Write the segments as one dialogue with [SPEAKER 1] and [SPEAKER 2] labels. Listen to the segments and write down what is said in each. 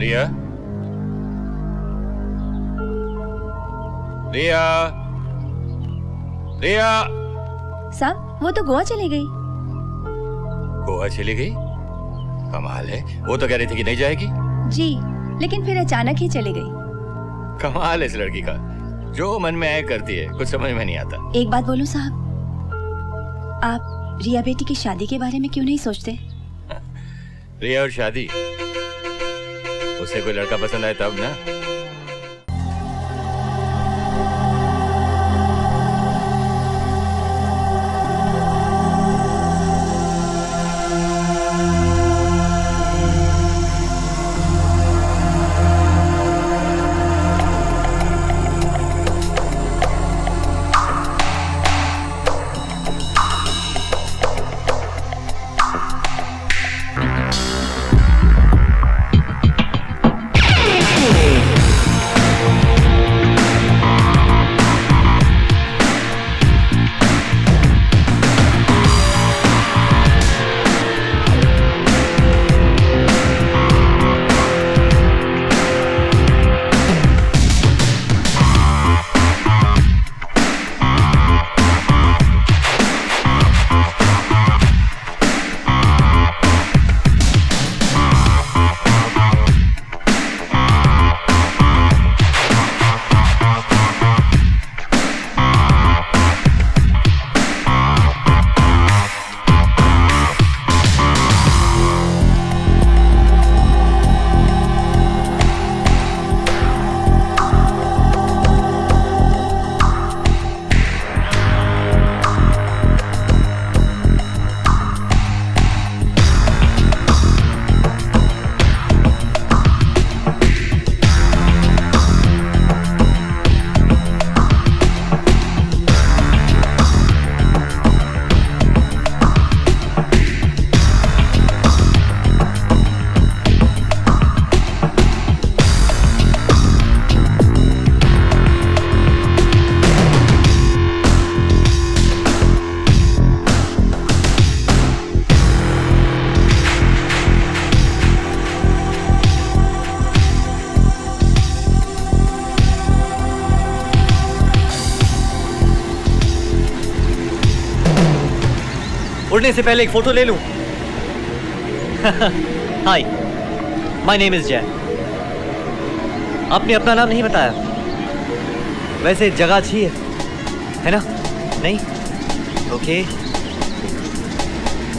[SPEAKER 1] रिया, रिया, रिया।
[SPEAKER 2] साहब वो तो गोवा चली गई।
[SPEAKER 1] गोवा चली गई? कमाल है, वो तो कह रही थी कि नहीं जाएगी।
[SPEAKER 2] जी, लेकिन फिर अचानक ही चली गई।
[SPEAKER 1] कमाल है इस लड़की का, जो मन में आए करती है, कुछ समझ में नहीं आता।
[SPEAKER 2] एक बात बोलूं साहब, आप रिया बेटी की शादी के बारे में क्यों नहीं सोचते?
[SPEAKER 1] रिया और शादी, उसे कोई लड़का पसंद आए तब ना।
[SPEAKER 3] उड़ने से पहले एक फोटो ले लूं। हाय, माय नेम इज जय। आपने अपना नाम नहीं बताया। वैसे जगह अच्छी है ना? नहीं? ओके।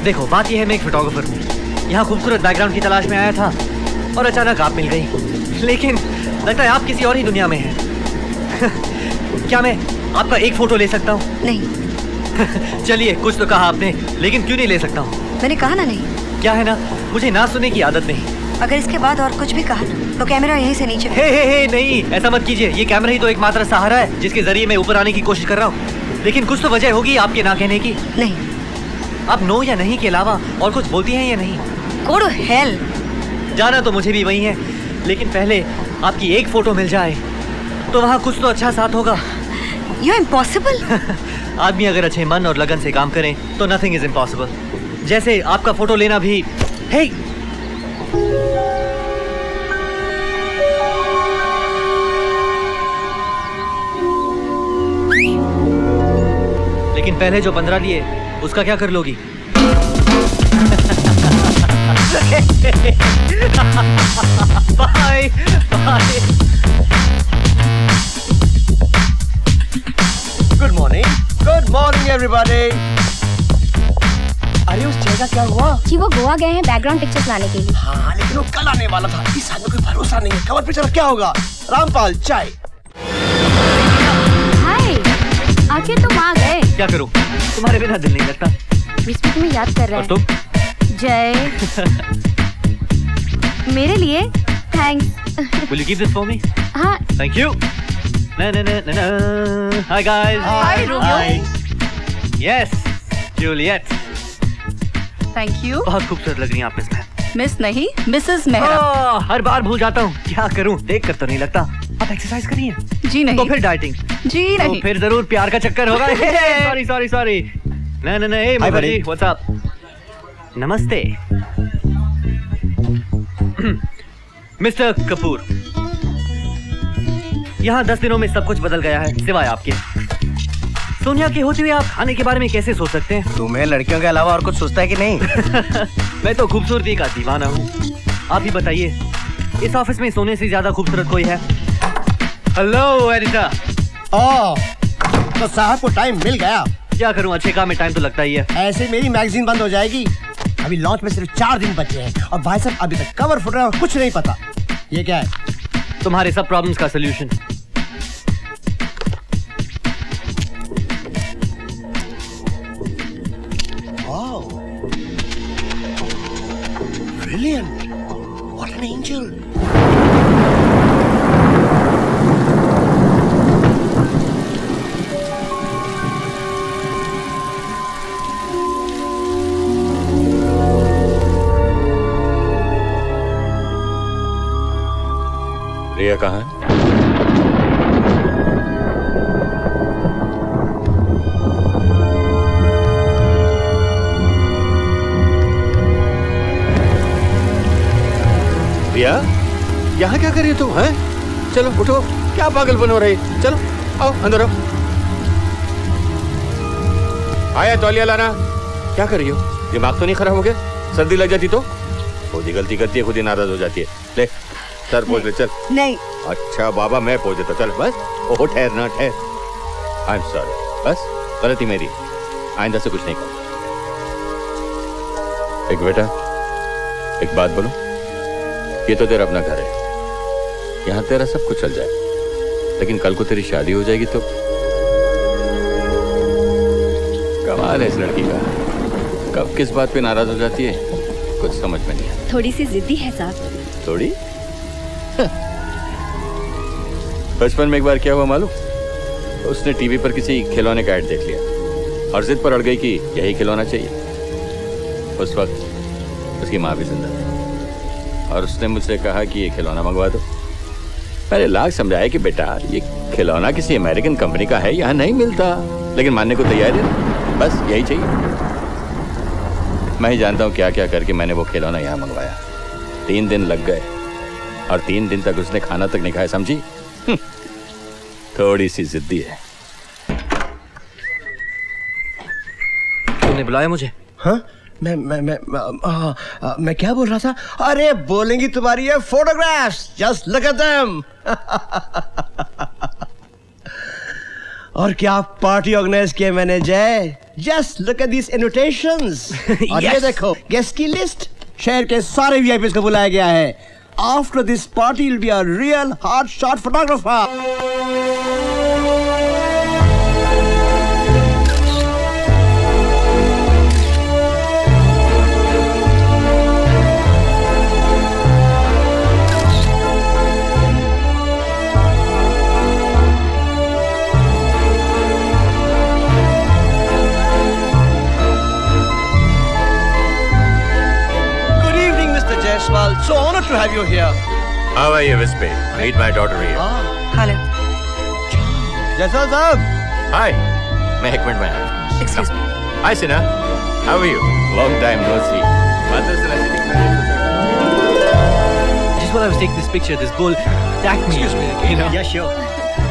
[SPEAKER 3] देखो, बात यह है, मैं एक फोटोग्राफर हूँ। यहाँ खूबसूरत बैकग्राउंड की तलाश में आया था और अचानक आप मिल गई। लेकिन लगता है आप किसी और ही दुनिया में हैं। क्या मैं आपका एक फोटो ले सकता हूँ?
[SPEAKER 4] नहीं।
[SPEAKER 3] चलिए, कुछ तो कहा आपने, लेकिन क्यों नहीं ले सकता हूँ?
[SPEAKER 4] मैंने कहा ना नहीं।
[SPEAKER 3] क्या है ना, मुझे ना सुनने की आदत नहीं।
[SPEAKER 4] अगर इसके बाद और कुछ भी कहा तो कैमरा यहीं से नीचे।
[SPEAKER 3] हे, नहीं, ऐसा मत कीजिए। ये कैमरा ही तो एकमात्र सहारा है जिसके जरिए मैं ऊपर आने की कोशिश कर रहा हूँ। लेकिन कुछ तो वजह होगी आपके ना कहने की।
[SPEAKER 4] नहीं।
[SPEAKER 3] आप नो या नहीं के अलावा और कुछ बोलती हैं या नहीं?
[SPEAKER 4] Go to hell।
[SPEAKER 3] जाना तो मुझे भी वही है, लेकिन पहले आपकी एक फोटो मिल जाए तो वहाँ कुछ तो अच्छा साथ होगा।
[SPEAKER 4] You're impossible।
[SPEAKER 3] आदमी अगर अच्छे मन और लगन से काम करें तो नथिंग इज इम्पॉसिबल। जैसे आपका फोटो लेना भी। हे, लेकिन पहले जो 15 लिए उसका क्या कर लोगी? Bye bye.
[SPEAKER 5] Good morning everybody. अरे उस जगह क्या हुआ?
[SPEAKER 2] कि वो गोवा गए हैं बैकग्राउंड पिक्चर्स लाने के लिए।
[SPEAKER 5] हाँ, लेकिन वो कल आने वाला था। इस आदमी कोई भरोसा नहीं है। कवर पे चला क्या होगा? रामपाल चाय।
[SPEAKER 2] हाय, आखिर तुम आ गए।
[SPEAKER 3] क्या करूं, तुम्हारे बिना दिल नहीं लगता।
[SPEAKER 2] बीच में तुम्हें याद कर रहा
[SPEAKER 3] और
[SPEAKER 2] है।
[SPEAKER 3] तुम?
[SPEAKER 2] जय, मेरे लिए thanks.
[SPEAKER 3] Will you keep this for me?
[SPEAKER 2] हाँ।
[SPEAKER 3] Thank you. Na. Hi guys.
[SPEAKER 4] Hi, Romeo.
[SPEAKER 3] Yes, Juliet.
[SPEAKER 4] Thank you.
[SPEAKER 3] बहुत खूबसूरत लग रही हैं आप इसमें।
[SPEAKER 4] मिस नहीं, मिसेस मेहरा।
[SPEAKER 3] हर बार भूल जाता हूँ। क्या करूँ, देख कर तो नहीं लगता। आप एक्सरसाइज करिए।
[SPEAKER 4] जी नहीं।
[SPEAKER 3] तो फिर डाइटिंग।
[SPEAKER 4] जी नहीं।
[SPEAKER 3] तो फिर जरूर प्यार का चक्कर होगा। सॉरी। ना, hey मुखर्जी, what's up? नमस्ते। मिस्टर कपूर, यहाँ 10 दिनों में सब कुछ बदल गया है सिवाय आपके। सोनिया के होते हुए आप खाने के बारे में कैसे सोच सकते हैं?
[SPEAKER 5] तुम्हें लड़कियों के अलावा और कुछ सोचता है कि नहीं?
[SPEAKER 3] मैं तो खूबसूरती का दीवाना हूँ। आप ही बताइए, इस ऑफिस में सोने से ज्यादा खूबसूरत कोई है? Hello editor.
[SPEAKER 5] तो साहब को टाइम मिल गया।
[SPEAKER 3] क्या करूँ, अच्छे काम में टाइम तो लगता ही है।
[SPEAKER 5] ऐसे मेरी मैगजीन बंद हो जाएगी। अभी लॉन्च में सिर्फ 4 दिन बचे हैं और भाई साहब अभी तक कवर फोटो कुछ नहीं पता। ये क्या है?
[SPEAKER 3] तुम्हारे सब प्रॉब्लम्स का solution.
[SPEAKER 5] Brilliant. What an angel.
[SPEAKER 1] रिया कहाँ है? रिया, यहाँ क्या कर रही हो तुम? हैं? चलो उठो, क्या पागलपन हो रही? चलो आओ अंदर आओ। आया तौलिया लाना। क्या कर रही हो? दिमाग तो नहीं खराब हो गया? सर्दी लग जाती तो? खुद ही गलती करती है, खुद ही नाराज हो जाती है। ले सर पोंछ ले, चल।
[SPEAKER 2] नहीं।
[SPEAKER 1] अच्छा बाबा, मैं पोंछ देता, चल बस। ओहो ठहर ना ठहर। आई एम सॉरी, बस गलती मेरी, आइंदा से कुछ नहीं कहूँ। एक बेटा, एक बात बोलो, ये तो तेरा अपना घर है, यहाँ तेरा सब कुछ चल जाए, लेकिन कल को तेरी शादी हो जाएगी तो? कमाल है इस लड़की का, कब किस बात पे नाराज हो जाती है कुछ समझ में नहीं आता।
[SPEAKER 2] थोड़ी सी जिद्दी है साहब।
[SPEAKER 1] थोड़ी? बचपन में एक बार क्या हुआ मालूम? उसने टीवी पर किसी खिलौने का ऐड देख लिया और जिद पर अड़ गई कि यही खिलौना चाहिए। उस वक्त उसकी माँ भी जिंदा थी और उसने मुझसे कहा कि ये खिलौना मंगवा दो। मैंने लाख समझाया कि बेटा ये खिलौना किसी अमेरिकन कंपनी का है, यहाँ नहीं मिलता, लेकिन मानने को तैयार है, बस यही चाहिए। मैं ही जानता हूँ क्या क्या करके मैंने वो खिलौना यहाँ मंगवाया। 3 दिन लग गए और 3 दिन तक उसने खाना तक नहीं खाया, समझी? थोड़ी सी जिद्दी है।
[SPEAKER 3] तुमने बुलाया मुझे?
[SPEAKER 5] हाँ, मैं क्या बोल रहा था? अरे बोलेंगी तुम्हारी ये photographs, just look at them. और क्या पार्टी ऑर्गेनाइज किया मैंने जय, just look at this invitations. और ये देखो गेस्ट की लिस्ट, शहर के सारे वीआईपीज़ को बुलाया गया है। After this party will be a real hard shot photographer. So honored to have you here.
[SPEAKER 1] How are you, Vispe? Meet my daughter here.
[SPEAKER 4] Hello.
[SPEAKER 5] Jaiswal साहब।
[SPEAKER 1] Hi. मैं एक मिनट में आया।
[SPEAKER 4] Excuse me.
[SPEAKER 1] Hi, Sina. How are you? Long time no see. Mother Sina sitting
[SPEAKER 3] Just while I was taking this picture, this bull attacked me.
[SPEAKER 5] Excuse me.
[SPEAKER 3] You know?
[SPEAKER 5] Yeah, sure.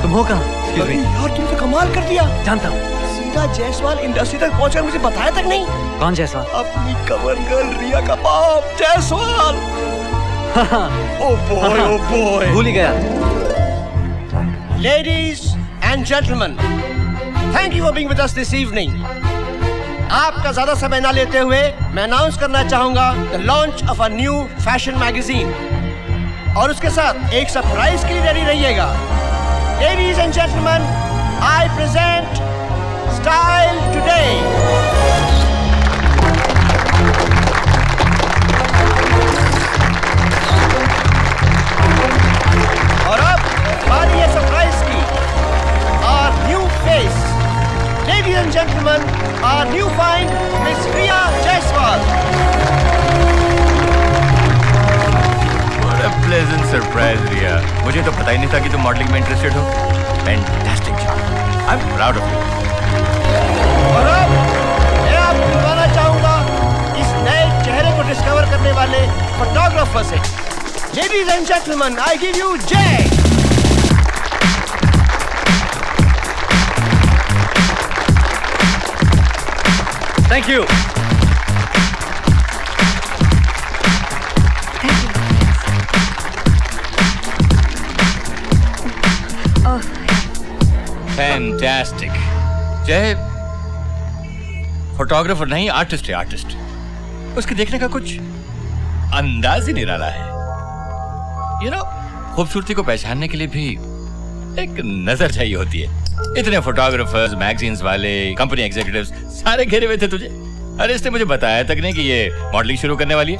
[SPEAKER 3] तुम हो कहाँ? Excuse me.
[SPEAKER 5] यार तुम तो कमाल कर दिया।
[SPEAKER 3] जानता हूँ।
[SPEAKER 5] सीधा जयसवाल इंडस्ट्री तक पहुंचकर मुझे बताया तक नहीं।
[SPEAKER 3] कौन जयसवाल?
[SPEAKER 5] अपनी कवर गर्ल रिया का बाप Jaiswal. Oh boy, oh boy.
[SPEAKER 3] भूल ही गया।
[SPEAKER 5] Ladies and gentlemen, thank you for being with us this evening. आपका ज्यादा समय ना लेते हुए मैं अनाउंस करना चाहूंगा the launch of a new fashion magazine और उसके साथ एक सरप्राइज के लिए रेडी रहिएगा। Ladies and gentlemen, I present Style Today. और अब बारी है सरप्राइज की। Our new face, ladies and gentlemen, our new find, Miss Riya Jaiswal.
[SPEAKER 1] What a pleasant surprise, Riya. मुझे तो पता ही नहीं था कि तुम मॉडलिंग में इंटरेस्टेड हो। Fantastic job. I'm proud of you.
[SPEAKER 5] और अब मैं आपको बुलाना चाहूंगा इस नए चेहरे को डिस्कवर करने वाले फोटोग्राफर से। Ladies and gentlemen, I give you Jay.
[SPEAKER 3] Thank you.
[SPEAKER 1] Fantastic. जय फोटोग्राफर नहीं, आर्टिस्ट है, आर्टिस्ट। उसके देखने का कुछ अंदाज ही निराला है। यू नो, खूबसूरती को पहचानने के लिए भी एक नजर चाहिए होती है। इतने फोटोग्राफर्स, मैगजीन्स वाले, कंपनी एग्जीक्यूटिव्स सारे घेरे हुए थे तुझे। अरे इसने मुझे बताया तक नहीं कि ये मॉडलिंग शुरू करने वाली है।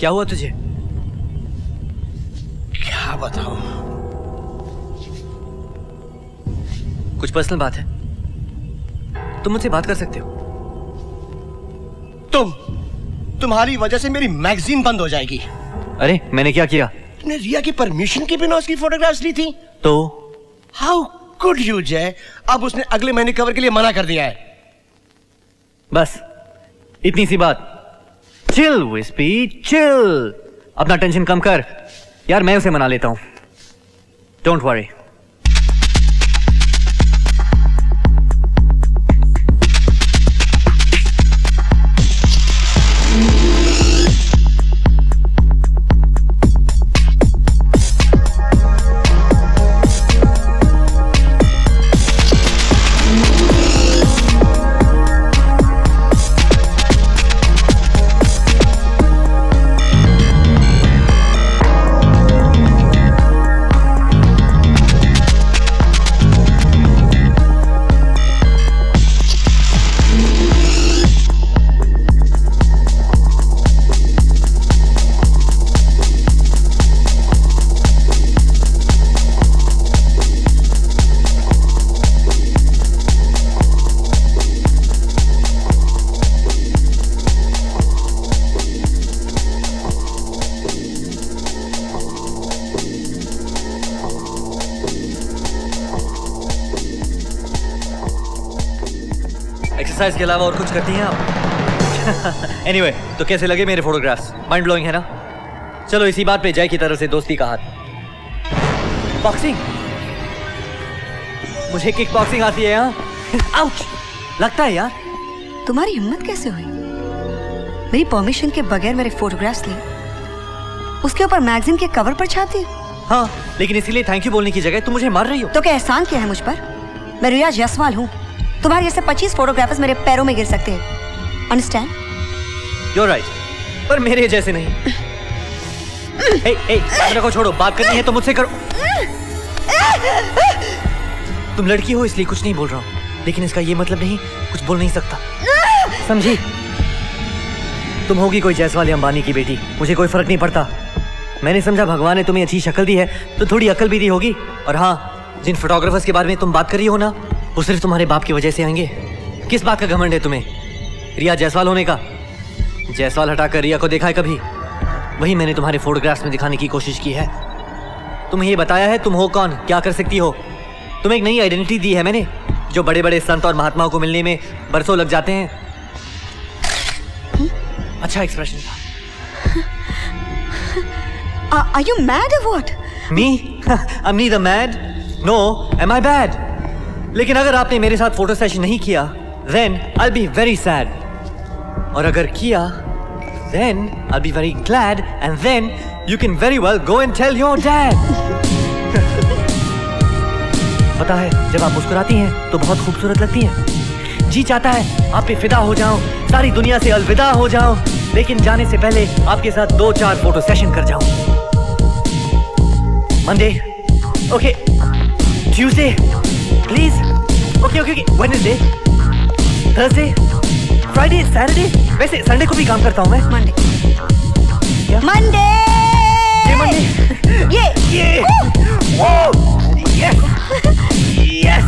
[SPEAKER 3] क्या हुआ तुझे?
[SPEAKER 5] क्या बताऊं?
[SPEAKER 3] कुछ पर्सनल बात है? तुम मुझसे बात कर सकते हो।
[SPEAKER 5] तुम्हारी वजह से मेरी मैगजीन बंद हो जाएगी।
[SPEAKER 3] अरे मैंने क्या किया?
[SPEAKER 5] तुमने रिया की परमिशन के बिना उसकी फोटोग्राफ्स ली थी।
[SPEAKER 3] तो
[SPEAKER 5] हाउ कुड यू जय? अब उसने अगले महीने कवर के लिए मना कर दिया है।
[SPEAKER 3] बस इतनी सी बात। चिल विस्पी, चिल। अपना टेंशन कम कर यार, मैं उसे मना लेता हूं। Don't worry. एक्सरसाइज के अलावा और कुछ करती हैं आप? एनीवे, तो कैसे लगे मेरे फोटोग्राफ्स? माइंड ब्लोइंग है ना? चलो इसी बात पे जय की तरफ से दोस्ती का हाथ। बॉक्सिंग? मुझे किक बॉक्सिंग आती है। यहाँ आउच लगता है यार।
[SPEAKER 2] तुम्हारी हिम्मत कैसे हुई मेरी परमिशन के बगैर मेरे फोटोग्राफ्स लिए उसके ऊपर मैगजीन के कवर पर छापती?
[SPEAKER 3] हाँ, लेकिन इसीलिए थैंक यू बोलने की जगह तुम मुझे मार रही हो।
[SPEAKER 2] तो क्या एहसान किया है मुझ पर? मैं रिया जायसवाल हूँ। तुम्हारे जैसे 25 फोटोग्राफर्स मेरे पैरों में गिर सकते हैं। अंडरस्टैंड?
[SPEAKER 3] You're right, पर मेरे जैसे नहीं। hey, कैमरा को छोड़ो, बात करनी है तो मुझसे करो। तुम लड़की हो इसलिए कुछ नहीं बोल रहा हूँ, लेकिन इसका ये मतलब नहीं कुछ बोल नहीं सकता, समझी? तुम होगी कोई जायसवाल या अंबानी की बेटी, मुझे कोई फर्क नहीं पड़ता। मैंने समझा भगवान ने तुम्हें अच्छी शक्ल दी है तो थोड़ी अकल भी दी होगी। और हाँ, जिन फोटोग्राफर्स के बारे में तुम बात कर रही हो ना, वो सिर्फ तुम्हारे बाप की वजह से आएंगे। किस बात का घमंड है तुम्हें? रिया जायसवाल होने का? जायसवाल हटाकर रिया को देखा है कभी? वही मैंने तुम्हारे फोटोग्राफ्स में दिखाने की कोशिश की है। तुम्हें ये बताया है तुम हो कौन, क्या कर सकती हो। तुम्हें एक नई आइडेंटिटी दी है मैंने, जो बड़े बड़े संत और महात्माओं को मिलने में बरसों लग जाते हैं। अच्छा एक्सप्रेशन था।
[SPEAKER 2] Are you mad or what?
[SPEAKER 3] Me? I'm neither mad, no, am I bad? लेकिन अगर आपने मेरे साथ फोटो सेशन नहीं किया, then I'll be very sad. और अगर किया, then I'll be very glad, and then you can very well go and tell your dad. पता है, जब आप मुस्कुराती हैं तो बहुत खूबसूरत लगती हैं। जी चाहता है आप पे फिदा हो जाऊं, सारी दुनिया से अलविदा हो जाऊं, लेकिन जाने से पहले आपके साथ 2-4 फोटो सेशन कर जाऊं। Monday, okay. Tuesday, please. Okay. Wednesday, Thursday, Friday, Saturday. वैसे संडे को भी काम करता हूँ मैं।
[SPEAKER 2] Monday.
[SPEAKER 3] क्या?
[SPEAKER 2] Monday.
[SPEAKER 3] ये Monday. ये. Oh, yes. Yes.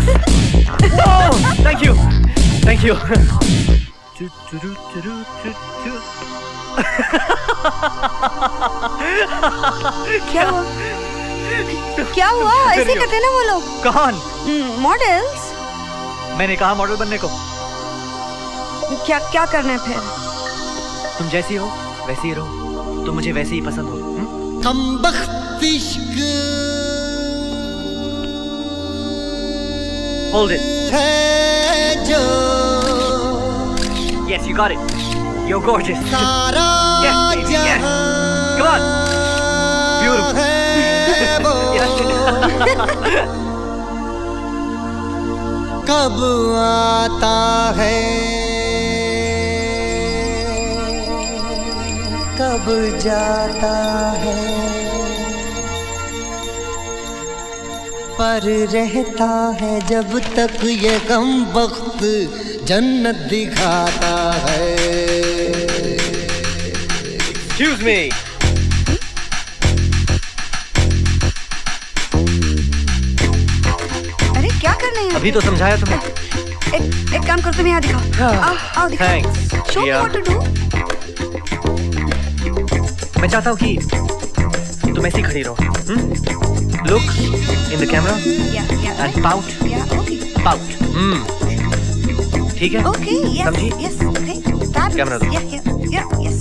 [SPEAKER 3] Oh, thank you.
[SPEAKER 2] क्या हुआ? ऐसे करते ना वो लोग।
[SPEAKER 3] कौन?
[SPEAKER 2] मॉडल्स।
[SPEAKER 3] मैंने कहा मॉडल बनने को।
[SPEAKER 2] क्या क्या करना है फिर?
[SPEAKER 3] तुम जैसी हो वैसी ही रहो, तुम मुझे वैसे ही पसंद हो।
[SPEAKER 5] कमबख्त इश्क
[SPEAKER 3] Hold it.
[SPEAKER 5] है जो
[SPEAKER 3] Yes, you got it. You're gorgeous.
[SPEAKER 5] सारा
[SPEAKER 3] Yes, baby, yes. Come on. Beautiful.
[SPEAKER 5] है वो कब आता है कब जाता है पर रहता है जब तक ये गम वक्त जन्नत दिखाता है।
[SPEAKER 3] Excuse me.
[SPEAKER 2] अरे क्या करना है?
[SPEAKER 3] अभी तो समझाया तुम्हें।
[SPEAKER 2] एक काम करो, तुम यहाँ दिखाओ। आओ दिखाओ।
[SPEAKER 3] Thanks.
[SPEAKER 2] Show me
[SPEAKER 3] Yeah.
[SPEAKER 2] what to do.
[SPEAKER 3] मैं चाहता हूँ कि तुम ऐसी खड़ी रहो। Look in the camera
[SPEAKER 2] Yeah, yeah.
[SPEAKER 3] and pout.
[SPEAKER 2] Yeah, okay.
[SPEAKER 3] Pout. ठीक है?
[SPEAKER 2] Okay, yes,
[SPEAKER 3] समझी?
[SPEAKER 2] yes, okay. Fabulous.
[SPEAKER 3] Camera दो।
[SPEAKER 2] Yeah, yeah, yeah, yes.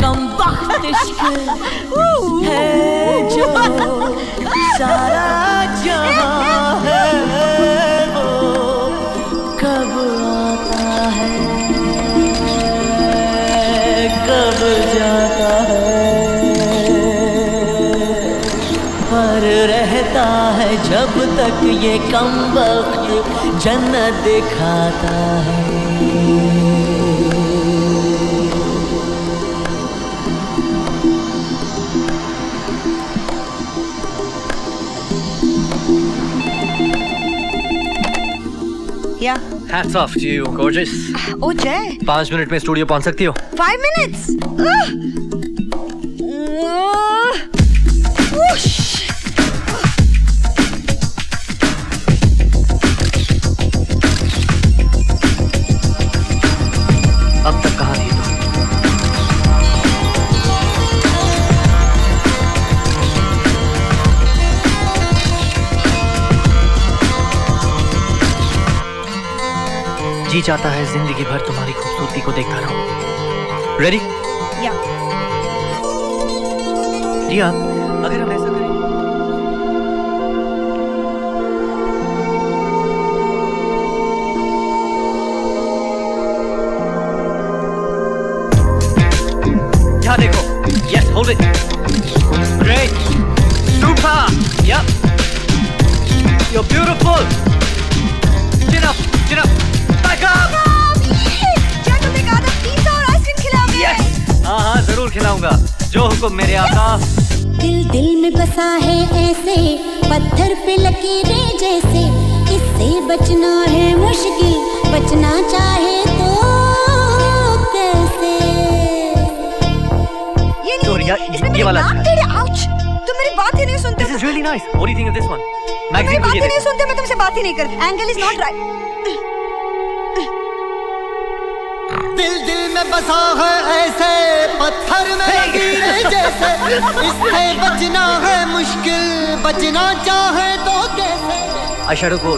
[SPEAKER 6] कमबख्त इश्क है जो सारा जहां है वो कब आता है कब जाता है पर रहता है जब तक ये कमबख्त जन्नत दिखाता है।
[SPEAKER 2] Yeah.
[SPEAKER 3] Hats off to you, gorgeous.
[SPEAKER 2] Oh, Jay.
[SPEAKER 3] 5 minute में स्टूडियो पहुंच सकती हो।
[SPEAKER 2] 5 minutes. Whoosh.
[SPEAKER 3] अब तक कहाँ थी तुम? जी चाहता है जिंदगी भर तुम्हारी खूबसूरती को देखता रहूं। रेडी?
[SPEAKER 2] Yeah.
[SPEAKER 3] रिया, अगर हम ऐसा करें यहाँ देखो। Yes, hold it. Great. Super. Yep. You're beautiful. Chin up. Chin up. Back up.
[SPEAKER 2] क्या तुमने कहा था पिज़्ज़ा और आइसक्रीम खिलाओगे?
[SPEAKER 3] Yes. हाँ, जरूर खिलाऊंगा। जो हुक्म मेरे आका।
[SPEAKER 7] दिल दिल में बसा है ऐसे पत्थर पे लकीरें जैसे इससे बचना है मुश्किल बचना चाहे तो कैसे।
[SPEAKER 2] ये नहीं,
[SPEAKER 3] Sorry,
[SPEAKER 2] इसने
[SPEAKER 3] ये
[SPEAKER 2] मेरी
[SPEAKER 3] वाला
[SPEAKER 2] नाक
[SPEAKER 3] अच्छा।
[SPEAKER 2] टेढ़े, ouch! तुम मेरी बात ही नहीं सुनते।
[SPEAKER 3] This is really nice. What do you think of this one?
[SPEAKER 2] तुम मेरी
[SPEAKER 3] Magazine
[SPEAKER 2] बात
[SPEAKER 3] को
[SPEAKER 2] ही
[SPEAKER 3] ये
[SPEAKER 2] नहीं
[SPEAKER 3] देखो।
[SPEAKER 2] सुनते, मैं तुमसे बात ही नहीं करती। Angle is not right.
[SPEAKER 5] दिल दिल में बसा है ऐसे पत्थर में लकीरें जैसे इससे बचना है मुश्किल बचना चाहे तो कैसे।
[SPEAKER 3] आईशैडो को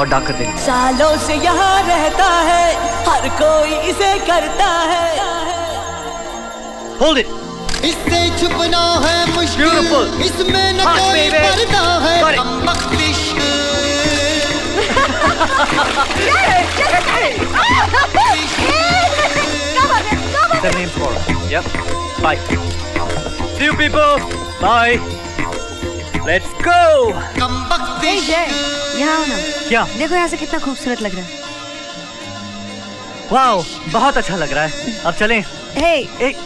[SPEAKER 3] और डार्क कर देंगे।
[SPEAKER 6] सालों से यहाँ रहता है हर कोई इसे करता है।
[SPEAKER 3] Hold it.
[SPEAKER 5] इससे छुपना है मुश्किल
[SPEAKER 3] Beautiful.
[SPEAKER 5] इसमें न
[SPEAKER 3] Hot,
[SPEAKER 5] कोई
[SPEAKER 3] baby.
[SPEAKER 5] पर्दा है।
[SPEAKER 3] Got it.
[SPEAKER 5] कमबख्त इश्क
[SPEAKER 3] The name's tomorrow. Yep. Bye. See you people. Bye. Let's go.
[SPEAKER 5] कमबख्त
[SPEAKER 2] Hey, Jay,
[SPEAKER 5] इश्क
[SPEAKER 2] यहाँ आओ ना।
[SPEAKER 3] क्या?
[SPEAKER 2] देखो यहाँ से कितना खूबसूरत लग रहा है।
[SPEAKER 3] वाओ, बहुत अच्छा लग रहा है। अब चलें।
[SPEAKER 2] Hey,
[SPEAKER 3] एक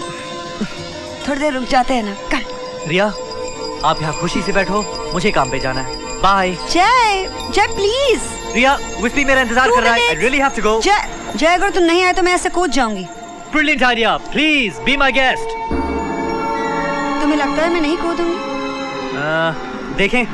[SPEAKER 2] थोड़ी देर रुक जाते हैं ना। Come.
[SPEAKER 3] रिया, आप यहाँ खुशी से बैठो, मुझे काम पे जाना है। बाय।
[SPEAKER 2] जय प्लीज।
[SPEAKER 3] रिया, विस्पी मेरा इंतजार कर रहा है। I really have to go.
[SPEAKER 2] जय अगर तुम नहीं आए तो मैं ऐसे कूद जाऊंगी।
[SPEAKER 3] Brilliant idea. Please be my guest.
[SPEAKER 2] तुम्हें लगता है मैं नहीं कूदूंगी?
[SPEAKER 3] देखें।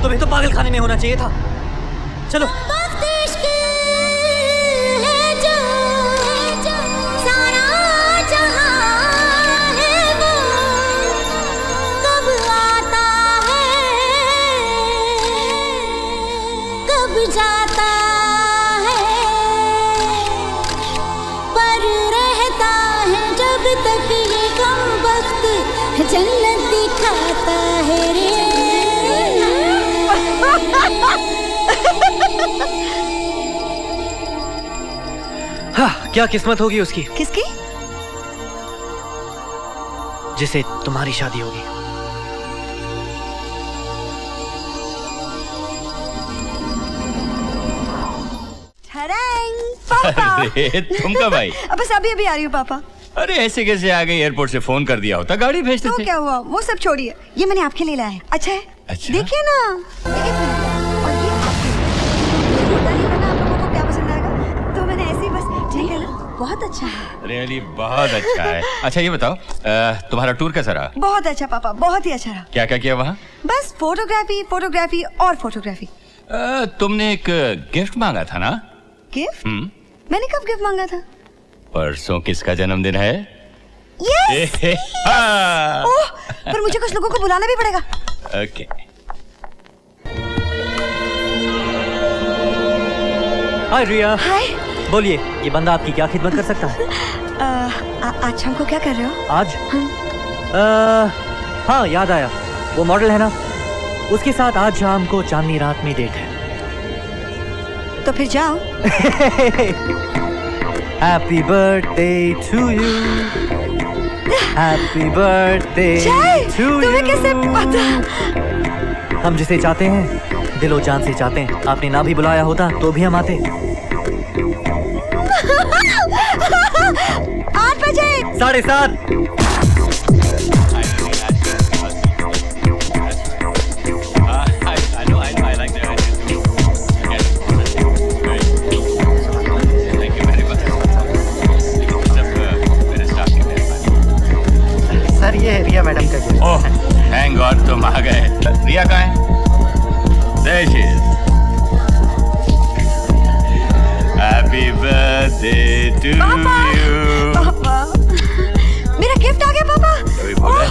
[SPEAKER 3] तुम्हें तो पागल खाने में होना चाहिए था। चलो।
[SPEAKER 7] वक्त इश्क है जो सारा जहां है वो कब आता है कब जाता है पर रहता है जब तक ये कम वक्त जन्नत दिखाता है रे।
[SPEAKER 3] हाँ, क्या किस्मत होगी उसकी
[SPEAKER 2] किसकी?
[SPEAKER 3] जिसे तुम्हारी शादी होगी।
[SPEAKER 2] पापा।
[SPEAKER 1] अरे तुम कब आई?
[SPEAKER 2] अब बस अभी अभी आ रही हूँ पापा।
[SPEAKER 1] अरे ऐसे कैसे आ गई? एयरपोर्ट से फोन कर दिया होता, गाड़ी भेजते
[SPEAKER 2] तो
[SPEAKER 1] थे।
[SPEAKER 2] क्या हुआ, वो सब छोड़िए, ये मैंने आपके लिए लाया है। अच्छा है?
[SPEAKER 1] अच्छा?
[SPEAKER 2] देखिए ना। एक मिनट। और ये आपके लिए। पता नहीं बना आप लोगों को क्या पसंद आएगा, तो मैंने ऐसे ही बस ठीक है ना, बहुत अच्छा है।
[SPEAKER 1] रियली बहुत अच्छा है। अच्छा ये बताओ, तुम्हारा टूर कैसा रहा?
[SPEAKER 2] बहुत अच्छा पापा, बहुत ही अच्छा रहा।
[SPEAKER 1] क्या क्या किया वहाँ?
[SPEAKER 2] बस फोटोग्राफी फोटोग्राफी और फोटोग्राफी।
[SPEAKER 1] तुमने एक गिफ्ट मांगा था ना?
[SPEAKER 2] गिफ्ट? मैंने कब गिफ्ट मांगा था?
[SPEAKER 1] परसों किसका जन्मदिन है?
[SPEAKER 2] यस।
[SPEAKER 1] हाँ।
[SPEAKER 2] ओह, पर मुझे कुछ लोगों को बुलाना भी पड़ेगा।
[SPEAKER 1] ओके।
[SPEAKER 3] हाय रिया।
[SPEAKER 2] हाय।
[SPEAKER 3] बोलिए, ये बंदा आपकी क्या खिदमत कर सकता है?
[SPEAKER 2] आज शाम को क्या कर रहे हो?
[SPEAKER 3] आज? हाँ याद आया, वो मॉडल है ना, उसके साथ आज शाम को चांदनी रात में डेट है।
[SPEAKER 2] तो फिर जाओ।
[SPEAKER 3] Happy birthday to you, happy birthday to you.
[SPEAKER 2] तुम्हें कैसे पता?
[SPEAKER 3] हम जिसे चाहते हैं दिलो जान से चाहते हैं। आपने ना भी बुलाया होता तो भी हम आते।
[SPEAKER 2] 8 बजे।
[SPEAKER 3] 7:30।
[SPEAKER 5] सर ये है रिया मैडम का गिफ्ट।
[SPEAKER 1] ओह थैंक गॉड तुम आ गए। रिया कहाँ है? There she is. Happy birthday to you.
[SPEAKER 2] पापा, मेरा गिफ्ट आ गया पापा।
[SPEAKER 1] कभी बोला?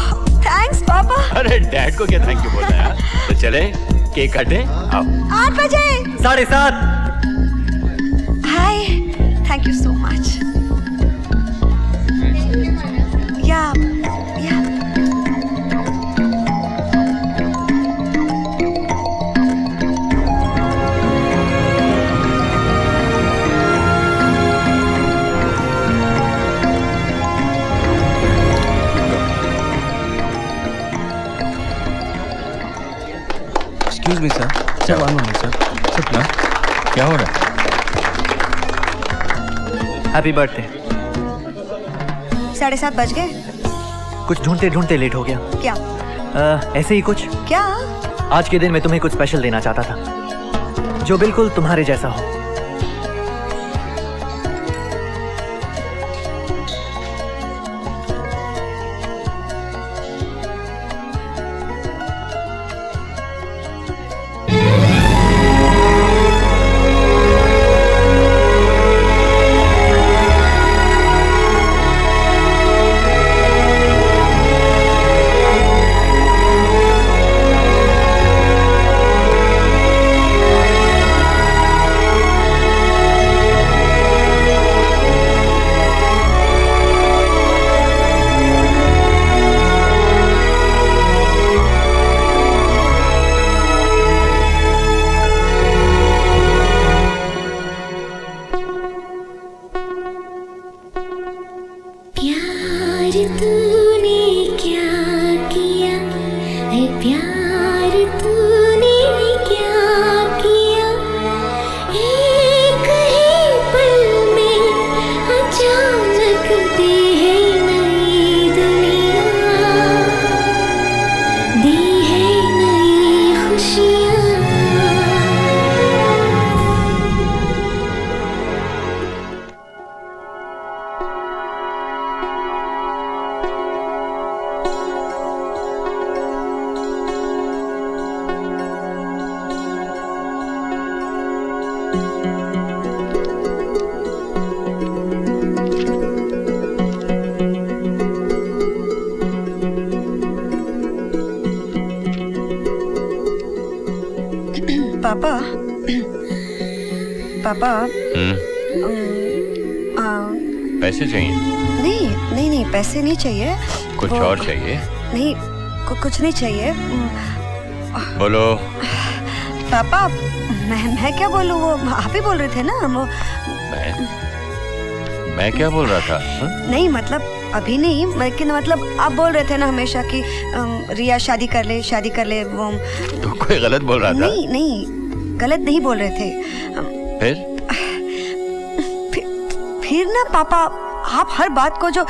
[SPEAKER 2] थैंक्स पापा।
[SPEAKER 1] अरे डैड को क्या थैंक यू बोलना है? तो चले केक काटे। आओ।
[SPEAKER 2] 8 बजे।
[SPEAKER 3] 7:30।
[SPEAKER 2] हाय, थैंक यू सो मच। या
[SPEAKER 5] एक्सक्यूज मी सर।
[SPEAKER 1] क्या?
[SPEAKER 5] One minute sir.
[SPEAKER 1] ना? क्या हो रहा है?
[SPEAKER 3] Happy birthday.
[SPEAKER 2] 7:30 बज गए।
[SPEAKER 3] कुछ ढूंढते ढूंढते लेट हो गया।
[SPEAKER 2] क्या?
[SPEAKER 3] ऐसे ही कुछ।
[SPEAKER 2] क्या?
[SPEAKER 3] आज के दिन मैं तुम्हें कुछ स्पेशल देना चाहता था, जो बिल्कुल तुम्हारे जैसा हो।
[SPEAKER 2] पापा पापा
[SPEAKER 1] पैसे चाहिए?
[SPEAKER 2] नहीं नहीं नहीं, पैसे नहीं चाहिए।
[SPEAKER 1] कुछ और चाहिए?
[SPEAKER 2] नहीं, कुछ नहीं चाहिए।
[SPEAKER 1] बोलो।
[SPEAKER 2] पापा मैं क्या बोलूँ, वो आप ही बोल रहे थे ना। वो
[SPEAKER 1] मैं क्या बोल रहा था?
[SPEAKER 2] नहीं मतलब अभी नहीं, लेकिन मतलब आप बोल रहे थे ना हमेशा कि रिया शादी कर ले वो।
[SPEAKER 1] तो कोई गलत बोल रहा था?
[SPEAKER 2] नहीं नहीं, गलत नहीं बोल रहे थे। फिर ना पापा, आप हर बात को जो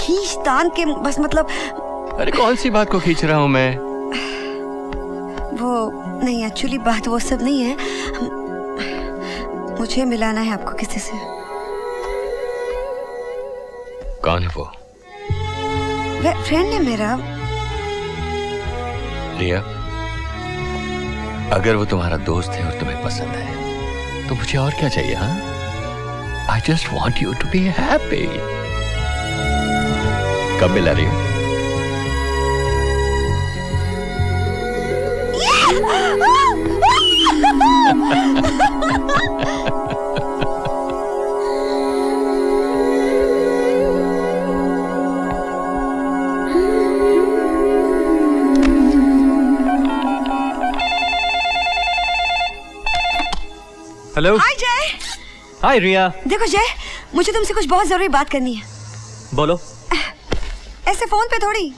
[SPEAKER 2] खींच तान के बस मतलब।
[SPEAKER 1] अरे कौन सी बात को खींच रहा हूँ मैं?
[SPEAKER 2] वो नहीं, एक्चुअली बात वो सब नहीं है। मुझे मिलाना है आपको किसी से।
[SPEAKER 1] कौन है वो?
[SPEAKER 2] फ्रेंड है मेरा।
[SPEAKER 1] रिया, अगर वो तुम्हारा दोस्त है और तुम्हें पसंद है तो मुझे और क्या चाहिए? हाँ, I just want you to be happy. कब मिला रही हो?
[SPEAKER 3] हेलो।
[SPEAKER 2] हाय जय।
[SPEAKER 3] हाय रिया।
[SPEAKER 2] देखो जय, मुझे तुमसे कुछ बहुत जरूरी बात करनी है।
[SPEAKER 3] बोलो।
[SPEAKER 2] ऐसे फोन पे थोड़ी।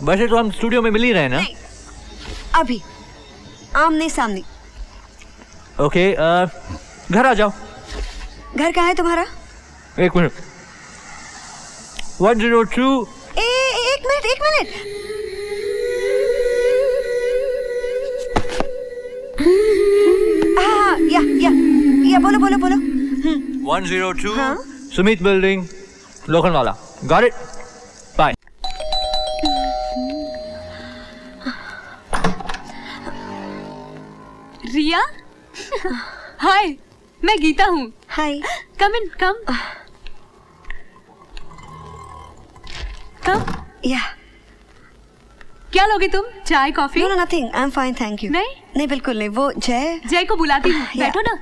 [SPEAKER 3] वैसे तो हम स्टूडियो में मिल ही रहे हैं ना?
[SPEAKER 2] नहीं, अभी आमने सामने।
[SPEAKER 3] ओके, घर आ जाओ।
[SPEAKER 2] घर कहाँ है तुम्हारा?
[SPEAKER 3] एक मिनट। 102।
[SPEAKER 2] एक मिनट। हाँ, या बोलो।
[SPEAKER 3] 102
[SPEAKER 2] हाँ?
[SPEAKER 3] Sumit building, Lokhandwala. Got it. Bye.
[SPEAKER 8] Riya. Hi, मैं गीता हूँ।
[SPEAKER 2] हाय।
[SPEAKER 8] कम इन, कम।
[SPEAKER 2] या
[SPEAKER 8] क्या लोगे तुम? चाय, coffee?
[SPEAKER 2] No nothing, I am fine, thank you. नहीं बिल्कुल नहीं। वो जय
[SPEAKER 8] को बुलाती हूँ।
[SPEAKER 2] या।
[SPEAKER 8] बैठो ना।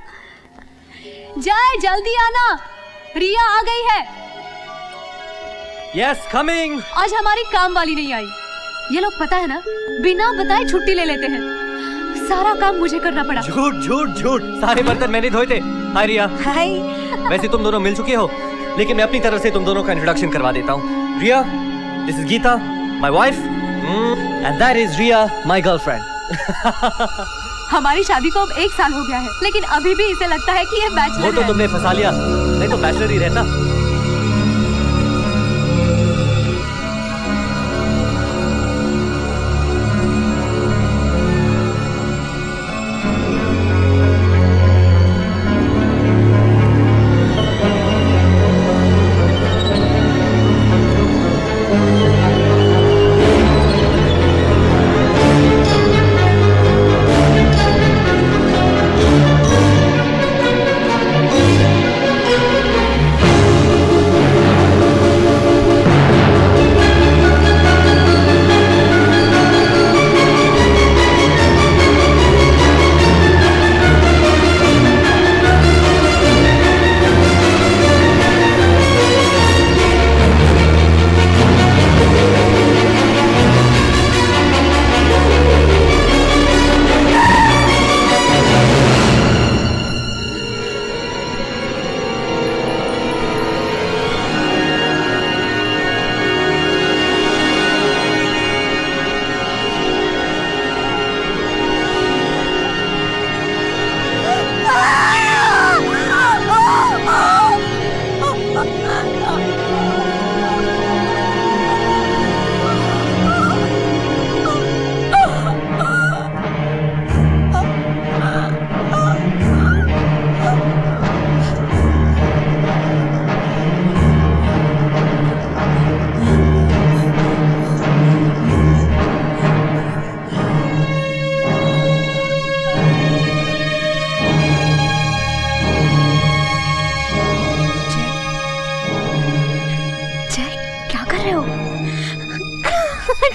[SPEAKER 8] जय जल्दी आना, रिया आ गई है।
[SPEAKER 3] Yes, coming.
[SPEAKER 8] आज हमारी काम वाली नहीं आई। ये लोग पता है ना, बिना बताए छुट्टी ले लेते हैं। सारा काम मुझे करना पड़ा।
[SPEAKER 3] झूठ। सारे बर्तन मैंने धोए थे। हाय रिया।
[SPEAKER 2] हाय।
[SPEAKER 3] वैसे तुम दोनों मिल चुके हो, लेकिन मैं अपनी तरफ से तुम दोनों का इंट्रोडक्शन करवा देता हूँ। Riya, this is Geeta, my wife, and that is Riya, my girlfriend.
[SPEAKER 8] हमारी शादी को अब 1 साल हो गया है, लेकिन अभी भी इसे लगता है कि ये बैचलर
[SPEAKER 3] वो तो
[SPEAKER 8] है।
[SPEAKER 3] तुमने फंसा लिया, नहीं तो बैचलर ही रहता।